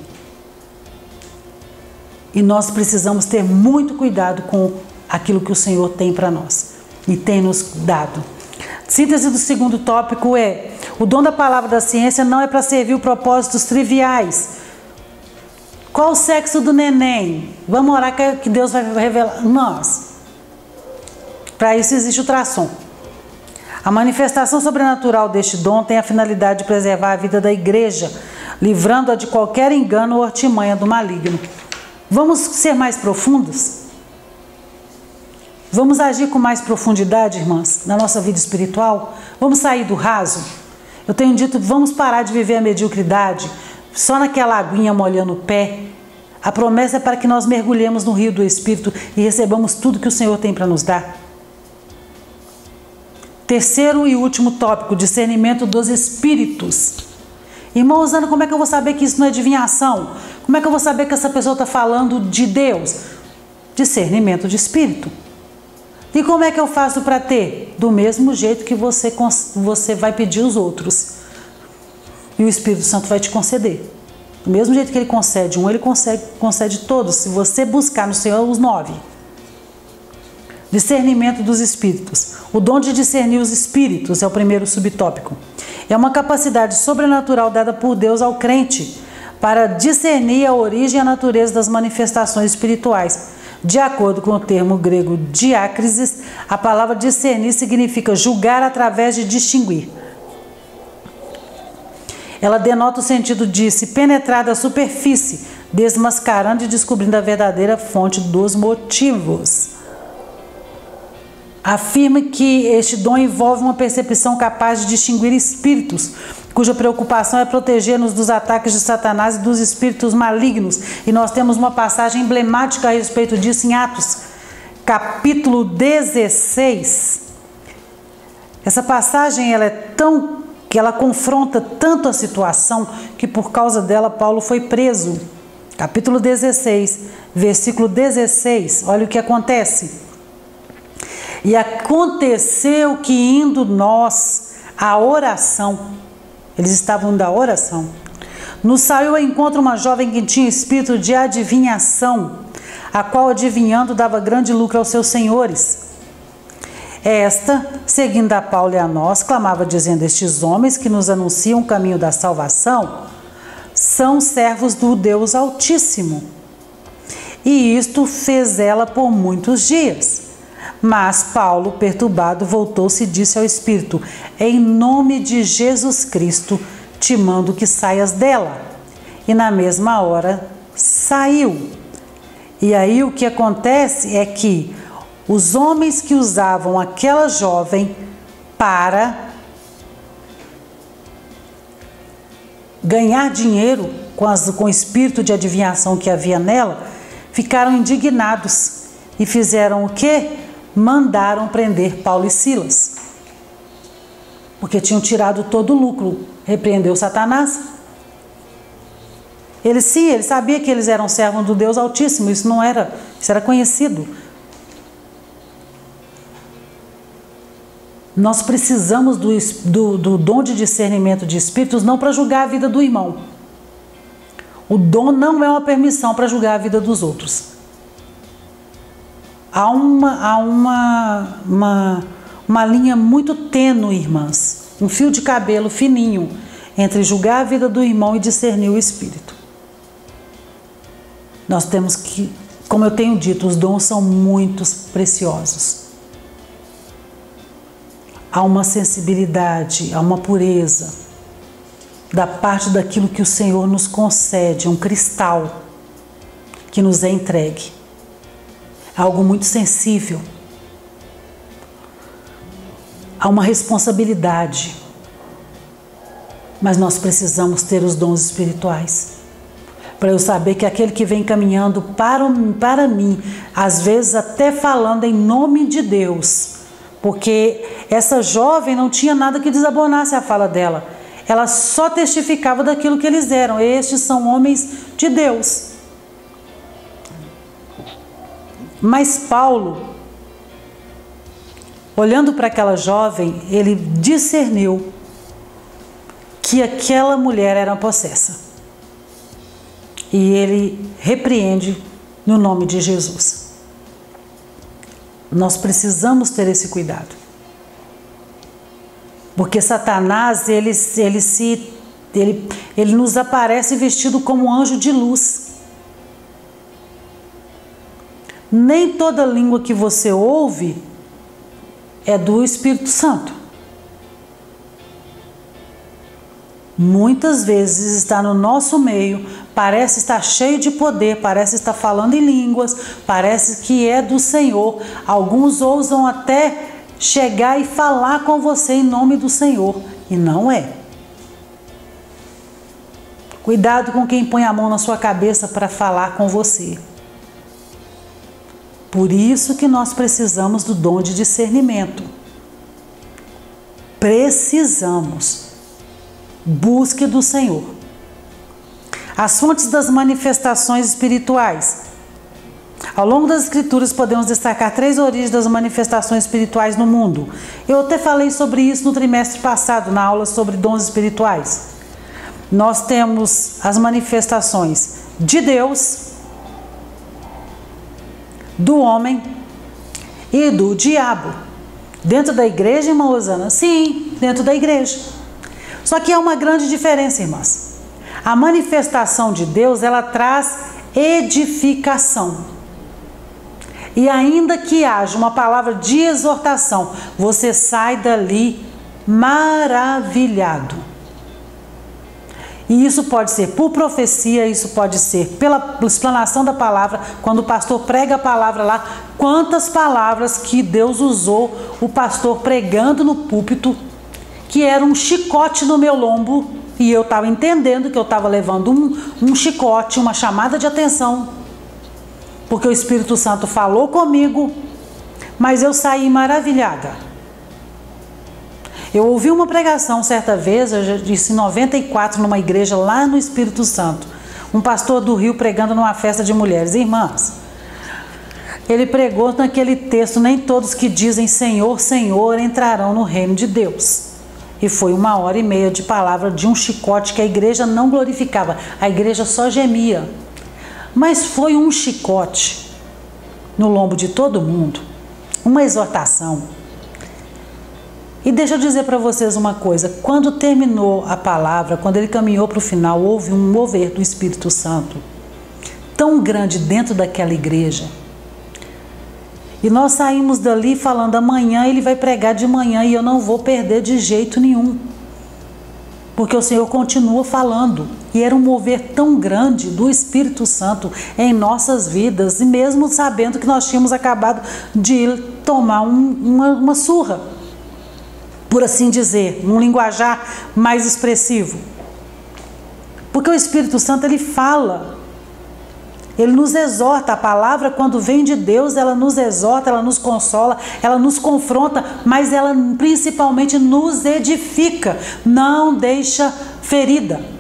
E nós precisamos ter muito cuidado com aquilo que o Senhor tem para nós e tem nos dado. Síntese do segundo tópico é: o dom da palavra da ciência não é para servir propósitos triviais. Qual o sexo do neném? Vamos orar que Deus vai revelar. Nós. Para isso existe o ultrassom. A manifestação sobrenatural deste dom tem a finalidade de preservar a vida da igreja, livrando-a de qualquer engano ou artimanha do maligno. Vamos ser mais profundos? Vamos agir com mais profundidade, irmãs, na nossa vida espiritual? Vamos sair do raso? Eu tenho dito, vamos parar de viver a mediocridade, só naquela aguinha molhando o pé. A promessa é para que nós mergulhemos no rio do Espírito e recebamos tudo que o Senhor tem para nos dar. Terceiro e último tópico, discernimento dos espíritos. Irmão Osana, como é que eu vou saber que isso não é adivinhação? Como é que eu vou saber que essa pessoa está falando de Deus? Discernimento de espírito. E como é que eu faço para ter? Do mesmo jeito que você vai pedir os outros. E o Espírito Santo vai te conceder. Do mesmo jeito que ele concede um, ele concede todos. Se você buscar no Senhor os 9. Discernimento dos espíritos. O dom de discernir os espíritos é o primeiro subtópico. É uma capacidade sobrenatural dada por Deus ao crente para discernir a origem e a natureza das manifestações espirituais. De acordo com o termo grego diácrisis, a palavra discernir significa julgar através de distinguir. Ela denota o sentido de se penetrar da superfície, desmascarando e descobrindo a verdadeira fonte dos motivos. Afirma que este dom envolve uma percepção capaz de distinguir espíritos, cuja preocupação é proteger-nos dos ataques de Satanás e dos espíritos malignos. E nós temos uma passagem emblemática a respeito disso em Atos, capítulo 16. Essa passagem ela confronta tanto a situação que por causa dela Paulo foi preso. Capítulo 16, versículo 16, olha o que acontece. E aconteceu que indo nós à oração, eles estavam indo à oração, nos saiu ao encontro uma jovem que tinha espírito de adivinhação, a qual adivinhando dava grande lucro aos seus senhores. Esta, seguindo a Paulo e a nós, clamava dizendo: estes homens que nos anunciam o caminho da salvação são servos do Deus Altíssimo. E isto fez ela por muitos dias. Mas Paulo, perturbado, voltou-se e disse ao Espírito: em nome de Jesus Cristo, te mando que saias dela. E na mesma hora saiu. E aí o que acontece é que os homens que usavam aquela jovem para ganhar dinheiro com o espírito de adivinhação que havia nela, ficaram indignados e fizeram o quê? Mandaram prender Paulo e Silas, porque tinham tirado todo o lucro. Repreendeu Satanás. Ele sabia que eles eram servos do Deus Altíssimo, isso era conhecido. Nós precisamos do dom de discernimento de espíritos não para julgar a vida do irmão. O dom não é uma permissão para julgar a vida dos outros. Há uma linha muito tênue, irmãs, um fio de cabelo fininho entre julgar a vida do irmão e discernir o espírito. Nós temos que Como eu tenho dito, os dons são muito preciosos. Há uma sensibilidade, há uma pureza da parte daquilo que o Senhor nos concede, um cristal que nos é entregue. Algo muito sensível. Há uma responsabilidade. Mas nós precisamos ter os dons espirituais. Para eu saber que aquele que vem caminhando para mim, às vezes até falando em nome de Deus, porque essa jovem não tinha nada que desabonasse a fala dela. Ela só testificava daquilo que eles eram. Estes são homens de Deus. Mas Paulo, olhando para aquela jovem, ele discerniu que aquela mulher era possessa. E ele repreende no nome de Jesus. Nós precisamos ter esse cuidado. Porque Satanás, ele nos aparece vestido como um anjo de luz. Nem toda língua que você ouve é do Espírito Santo. Muitas vezes está no nosso meio, parece estar cheio de poder, parece estar falando em línguas, parece que é do Senhor. Alguns ousam até chegar e falar com você em nome do Senhor, e não é. Cuidado com quem põe a mão na sua cabeça para falar com você. Por isso que nós precisamos do dom de discernimento. Precisamos. Busque do Senhor. As fontes das manifestações espirituais. Ao longo das Escrituras podemos destacar 3 origens das manifestações espirituais no mundo. Eu até falei sobre isso no trimestre passado, na aula sobre dons espirituais. Nós temos as manifestações de Deus, do homem e do diabo. Dentro da igreja, irmã Rosana? Sim, dentro da igreja. Só que há uma grande diferença, irmãs. A manifestação de Deus, ela traz edificação. E ainda que haja uma palavra de exortação, você sai dali maravilhado. E isso pode ser por profecia, isso pode ser pela explanação da palavra, quando o pastor prega a palavra lá. Quantas palavras que Deus usou o pastor pregando no púlpito, que era um chicote no meu lombo, e eu estava entendendo que eu estava levando um chicote, uma chamada de atenção, porque o Espírito Santo falou comigo, mas eu saí maravilhada. Eu ouvi uma pregação certa vez, eu já disse em 94, numa igreja lá no Espírito Santo, um pastor do Rio pregando numa festa de mulheres. Irmãs, ele pregou naquele texto: nem todos que dizem Senhor, Senhor entrarão no reino de Deus. E foi 1h30 de palavra de um chicote que a igreja não glorificava, a igreja só gemia. Mas foi um chicote no lombo de todo mundo, uma exortação. E deixa eu dizer para vocês uma coisa: quando terminou a palavra, quando ele caminhou para o final, houve um mover do Espírito Santo tão grande dentro daquela igreja. E nós saímos dali falando: amanhã ele vai pregar de manhã e eu não vou perder de jeito nenhum, porque o Senhor continua falando. E era um mover tão grande do Espírito Santo em nossas vidas, e mesmo sabendo que nós tínhamos acabado de tomar uma surra, por assim dizer, um linguajar mais expressivo. Porque o Espírito Santo, ele fala, ele nos exorta. A palavra, quando vem de Deus, ela nos exorta, ela nos consola, ela nos confronta, mas ela principalmente nos edifica, não deixa ferida.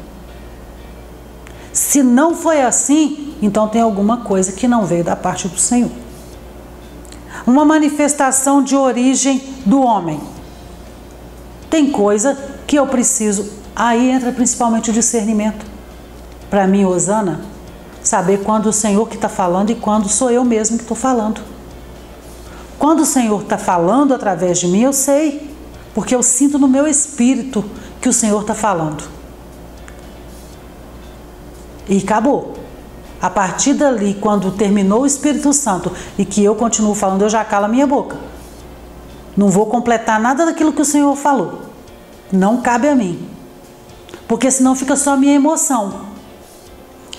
Se não foi assim, então tem alguma coisa que não veio da parte do Senhor. Uma manifestação de origem do homem. Tem coisa que eu preciso, aí entra principalmente o discernimento. Para mim, Rosana, saber quando o Senhor que está falando e quando sou eu mesmo que estou falando. Quando o Senhor está falando através de mim, eu sei, porque eu sinto no meu espírito que o Senhor está falando. E acabou. a partir dali, quando terminou o Espírito Santo e que eu continuo falando, eu já calo a minha boca. Não vou completar nada daquilo que o Senhor falou. Não cabe a mim. Porque senão fica só a minha emoção.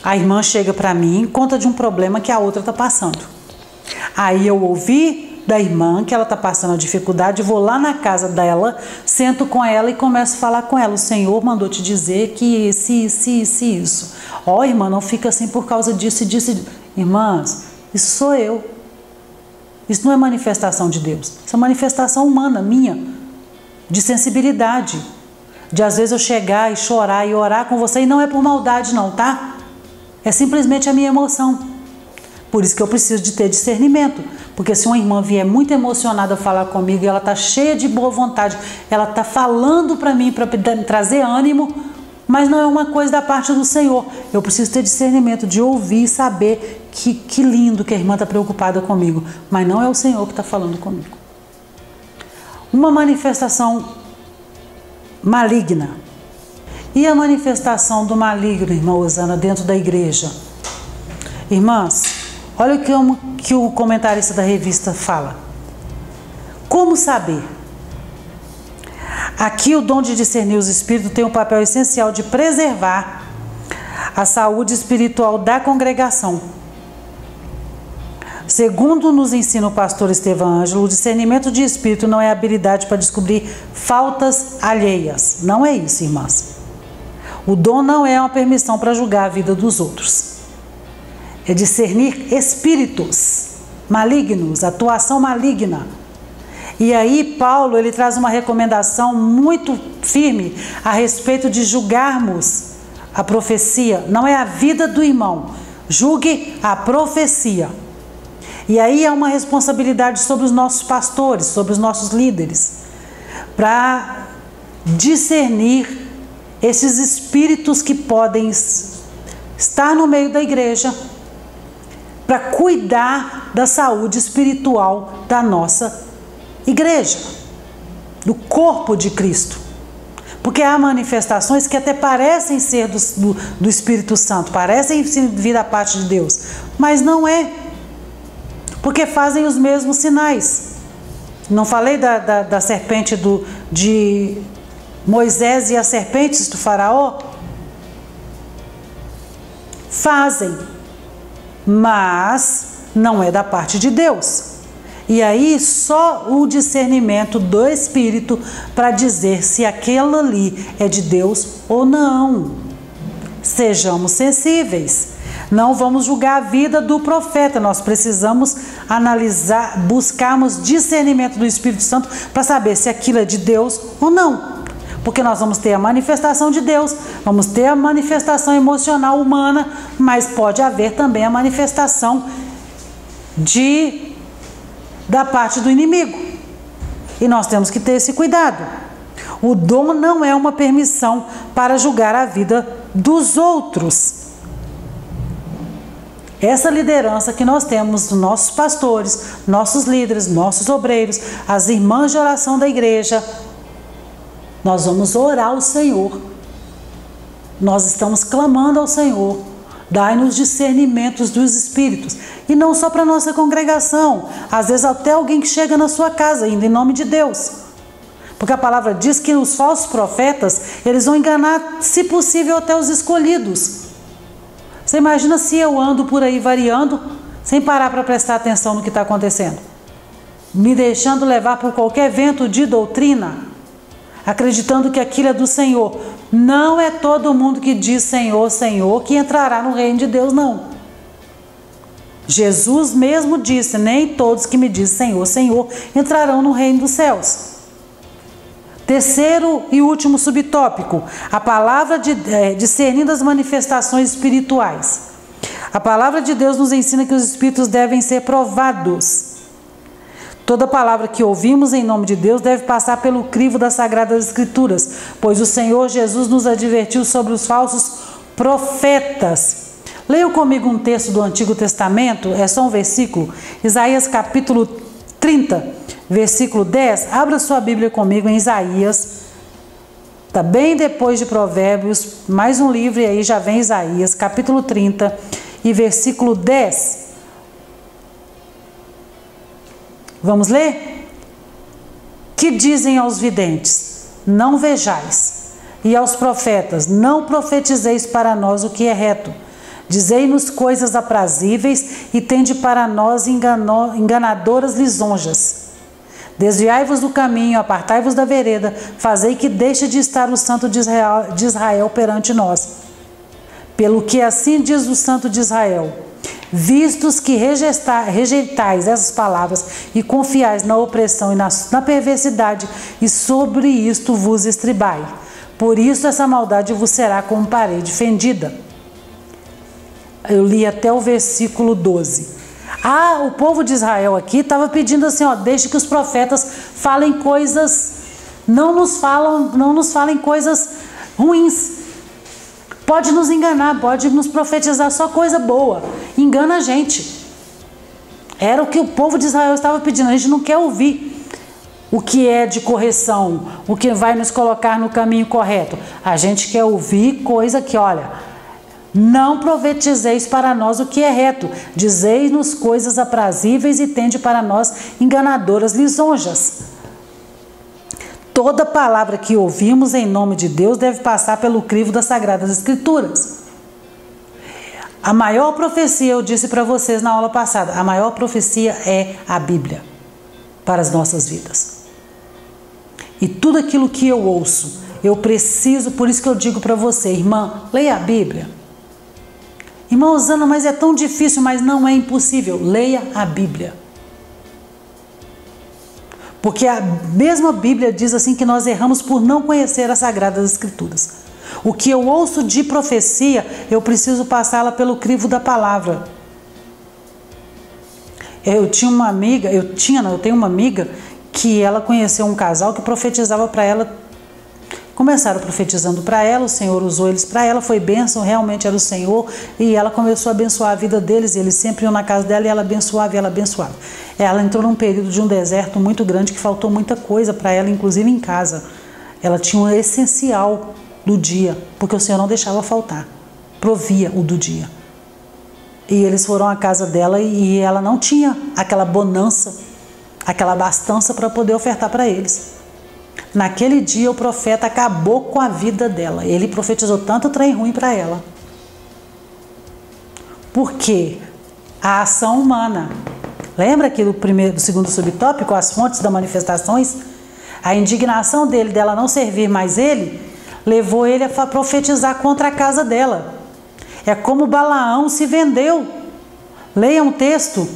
A irmã chega para mim e conta de um problema que a outra está passando. Aí eu ouvi da irmã que ela está passando a dificuldade, vou lá na casa dela, sento com ela e começo a falar com ela. O Senhor mandou te dizer que isso. Ó, irmã, não fica assim por causa disso e disso. Irmãs, isso sou eu. Isso não é manifestação de Deus. Isso é manifestação humana, minha, de sensibilidade. De às vezes eu chegar e chorar e orar com você, e não é por maldade não, tá? É simplesmente a minha emoção. Por isso que eu preciso de ter discernimento. Porque se uma irmã vier muito emocionada falar comigo e ela está cheia de boa vontade, ela está falando para mim, para me trazer ânimo, mas não é uma coisa da parte do Senhor. Eu preciso ter discernimento de ouvir e saber que lindo que a irmã está preocupada comigo. Mas não é o Senhor que está falando comigo. Uma manifestação maligna. E a manifestação do maligno, irmã Osana, dentro da igreja? Irmãs, olha o que o comentarista da revista fala. Como saber? Aqui o dom de discernir os espíritos tem um papel essencial de preservar a saúde espiritual da congregação. Segundo nos ensina o pastor Estevão Ângelo, o discernimento de espírito não é habilidade para descobrir faltas alheias. Não é isso, irmãs. O dom não é uma permissão para julgar a vida dos outros. É discernir espíritos malignos, atuação maligna. E aí Paulo, ele traz uma recomendação muito firme a respeito de julgarmos a profecia. Não é a vida do irmão, julgue a profecia. E aí é uma responsabilidade sobre os nossos pastores, sobre os nossos líderes, para discernir esses espíritos que podem estar no meio da igreja, para cuidar da saúde espiritual da nossa igreja, do corpo de Cristo. Porque há manifestações que até parecem ser do Espírito Santo, parecem vir da parte de Deus, mas não é, porque fazem os mesmos sinais. Não falei da serpente de Moisés e as serpentes do faraó? Fazem, mas não é da parte de Deus. E aí só o discernimento do Espírito para dizer se aquilo ali é de Deus ou não. Sejamos sensíveis. Não vamos julgar a vida do profeta. Nós precisamos analisar, buscarmos discernimento do Espírito Santo para saber se aquilo é de Deus ou não. Porque nós vamos ter a manifestação de Deus, vamos ter a manifestação emocional humana, mas pode haver também a manifestação da parte do inimigo. E nós temos que ter esse cuidado. O dom não é uma permissão para julgar a vida dos outros. Essa liderança que nós temos, nossos pastores, nossos líderes, nossos obreiros, as irmãs de oração da igreja, nós vamos orar ao Senhor. Nós estamos clamando ao Senhor. Dai-nos discernimentos dos espíritos. E não só para a nossa congregação. Às vezes até alguém que chega na sua casa, ainda em nome de Deus. Porque a palavra diz que os falsos profetas, eles vão enganar, se possível, até os escolhidos. Você imagina se eu ando por aí variando, sem parar para prestar atenção no que está acontecendo. Me deixando levar por qualquer vento de doutrina, acreditando que aquilo é do Senhor. Não é todo mundo que diz Senhor, Senhor, que entrará no reino de Deus, não. Jesus mesmo disse, nem todos que me dizem Senhor, Senhor, entrarão no reino dos céus. Terceiro e último subtópico, a palavra discernindo as manifestações espirituais. A palavra de Deus nos ensina que os espíritos devem ser provados. Toda palavra que ouvimos em nome de Deus deve passar pelo crivo das Sagradas Escrituras, pois o Senhor Jesus nos advertiu sobre os falsos profetas. Leiam comigo um texto do Antigo Testamento, é só um versículo, Isaías capítulo 30, versículo 10. Abra sua Bíblia comigo em Isaías, está bem depois de Provérbios, mais um livro e aí já vem Isaías, capítulo 30, e versículo 10. Vamos ler? Que dizem aos videntes: não vejais, e aos profetas: não profetizeis para nós o que é reto. Dizei-nos coisas aprazíveis e tende para nós enganadoras lisonjas. Desviai-vos do caminho, apartai-vos da vereda, fazei que deixe de estar o Santo de Israel perante nós. Pelo que assim diz o Santo de Israel: vistos que rejeitais essas palavras e confiais na opressão e na perversidade, e sobre isto vos estribai. Por isso essa maldade vos será como parede fendida. Eu li até o versículo 12. O povo de Israel aqui estava pedindo assim, deixe que os profetas falem coisas, não nos falem coisas ruins. Pode nos enganar, pode nos profetizar só coisa boa. Engana a gente. Era o que o povo de Israel estava pedindo. A gente não quer ouvir o que é de correção, o que vai nos colocar no caminho correto. A gente quer ouvir coisa que, não profetizeis para nós o que é reto. Dizei-nos coisas aprazíveis e tende para nós enganadoras lisonjas. Toda palavra que ouvimos em nome de Deus deve passar pelo crivo das Sagradas Escrituras. A maior profecia, eu disse para vocês na aula passada, a maior profecia é a Bíblia para as nossas vidas. E tudo aquilo que eu ouço, eu preciso, por isso que eu digo para você, irmã, leia a Bíblia. Irmã Osana, mas é tão difícil, mas não é impossível. Leia a Bíblia. Porque a mesma Bíblia diz assim que nós erramos por não conhecer as Sagradas Escrituras. O que eu ouço de profecia, eu preciso passá-la pelo crivo da palavra. Eu tenho uma amiga que ela conheceu um casal que profetizava para ela. Começaram profetizando para ela, o Senhor usou eles para ela, foi bênção, realmente era o Senhor, e ela começou a abençoar a vida deles, e eles sempre iam na casa dela e ela abençoava e ela abençoava. Ela entrou num período de um deserto muito grande que faltou muita coisa para ela, inclusive em casa. Ela tinha o essencial do dia, porque o Senhor não deixava faltar, provia o do dia. E eles foram à casa dela e ela não tinha aquela bonança, aquela abastança para poder ofertar para eles. Naquele dia o profeta acabou com a vida dela. Ele profetizou tanto trem ruim para ela. Por quê? A ação humana. Lembra aqui do segundo subtópico, as fontes das manifestações? A indignação dela não servir mais ele, levou ele a profetizar contra a casa dela. É como Balaão se vendeu. Leia um texto.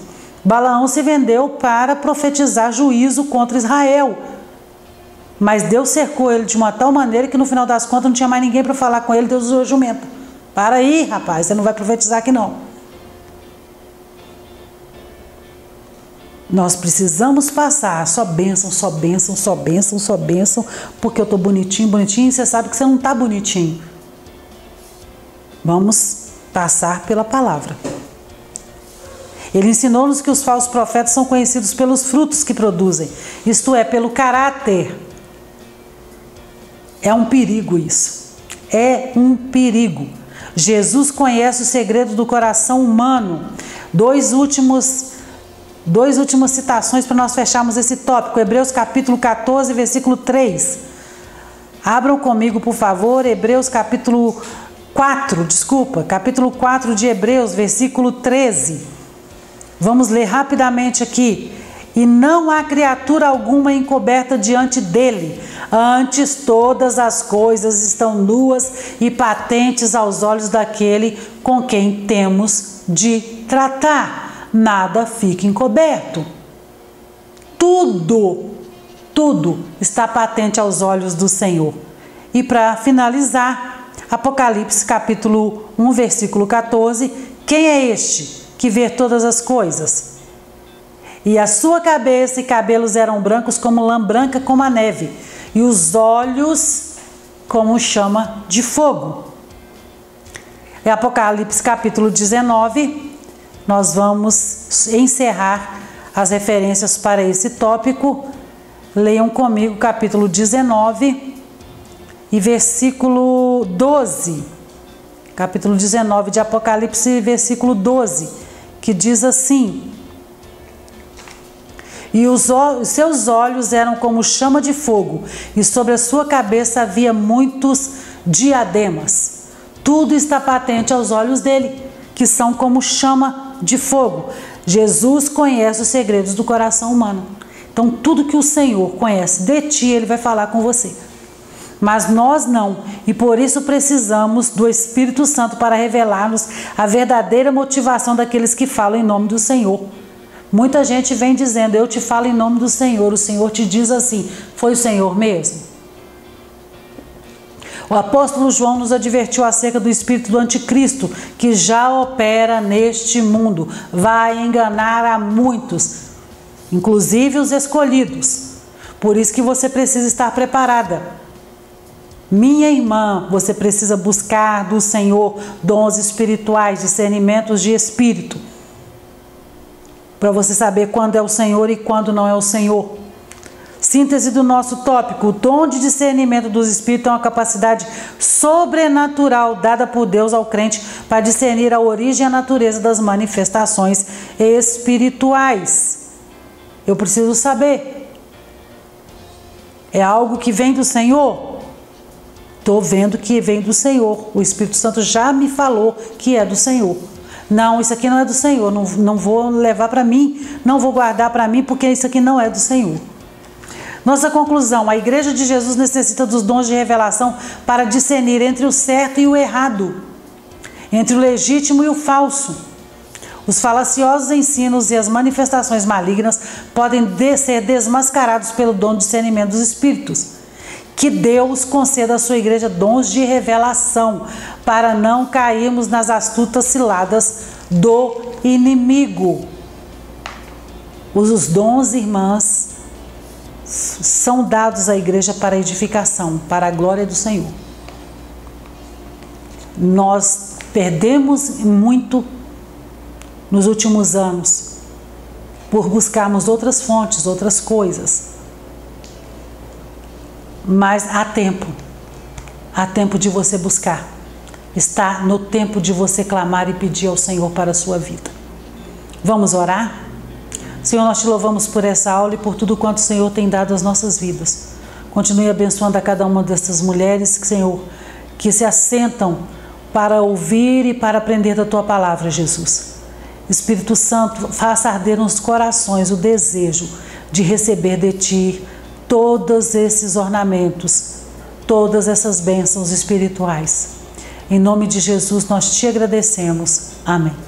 Balaão se vendeu para profetizar juízo contra Israel. Mas Deus cercou ele de uma tal maneira que no final das contas não tinha mais ninguém para falar com ele. Deus usou a jumenta. Para aí, rapaz, você não vai profetizar aqui não. Nós precisamos passar só bênção, só bênção, só bênção, só bênção, porque eu estou bonitinho, bonitinho, e você sabe que você não está bonitinho. Vamos passar pela palavra. Ele ensinou-nos que os falsos profetas são conhecidos pelos frutos que produzem, isto é, pelo caráter. É um perigo isso. É um perigo. Jesus conhece o segredo do coração humano. Duas últimas citações para nós fecharmos esse tópico. Hebreus capítulo 14, versículo 3. Abram comigo, por favor, capítulo 4 de Hebreus, versículo 13. Vamos ler rapidamente aqui. E não há criatura alguma encoberta diante dele, antes todas as coisas estão nuas e patentes aos olhos daquele com quem temos de tratar. Nada fica encoberto. Tudo está patente aos olhos do Senhor. E para finalizar, Apocalipse capítulo 1, versículo 14, quem é este que vê todas as coisas? E a sua cabeça e cabelos eram brancos como lã branca como a neve, e os olhos como chama de fogo. Em Apocalipse capítulo 19, nós vamos encerrar as referências para esse tópico. Leiam comigo capítulo 19 e versículo 12. capítulo 19 de Apocalipse, versículo 12, que diz assim: e os seus olhos eram como chama de fogo, e sobre a sua cabeça havia muitos diademas. Tudo está patente aos olhos dele, que são como chama de fogo. Jesus conhece os segredos do coração humano. Então, tudo que o Senhor conhece de ti, Ele vai falar com você. Mas nós não, e por isso precisamos do Espírito Santo para revelar-nos a verdadeira motivação daqueles que falam em nome do Senhor. Muita gente vem dizendo: eu te falo em nome do Senhor, o Senhor te diz assim, foi o Senhor mesmo? O apóstolo João nos advertiu acerca do espírito do anticristo, que já opera neste mundo, vai enganar a muitos, inclusive os escolhidos. Por isso que você precisa estar preparada. Minha irmã, você precisa buscar do Senhor dons espirituais, discernimentos de espírito, para você saber quando é o Senhor e quando não é o Senhor. Síntese do nosso tópico: o dom de discernimento dos espíritos é uma capacidade sobrenatural dada por Deus ao crente para discernir a origem e a natureza das manifestações espirituais. Eu preciso saber, é algo que vem do Senhor? Estou vendo que vem do Senhor. O Espírito Santo já me falou que é do Senhor. Não, isso aqui não é do Senhor, não vou levar para mim, não vou guardar para mim, porque isso aqui não é do Senhor. Nossa conclusão: a Igreja de Jesus necessita dos dons de revelação para discernir entre o certo e o errado, entre o legítimo e o falso. Os falaciosos ensinos e as manifestações malignas podem ser desmascarados pelo dom de discernimento dos espíritos. Que Deus conceda à sua igreja dons de revelação, para não cairmos nas astutas ciladas do inimigo. Os dons, irmãs, são dados à igreja para edificação, para a glória do Senhor. Nós perdemos muito nos últimos anos por buscarmos outras fontes, outras coisas. Mas há tempo de você buscar. Está no tempo de você clamar e pedir ao Senhor para a sua vida. Vamos orar? Senhor, nós te louvamos por essa aula e por tudo quanto o Senhor tem dado às nossas vidas. Continue abençoando a cada uma dessas mulheres, Senhor, que se assentam para ouvir e para aprender da Tua palavra, Jesus. Espírito Santo, faça arder nos corações o desejo de receber de Ti todos esses ornamentos, todas essas bênçãos espirituais. Em nome de Jesus, nós te agradecemos. Amém.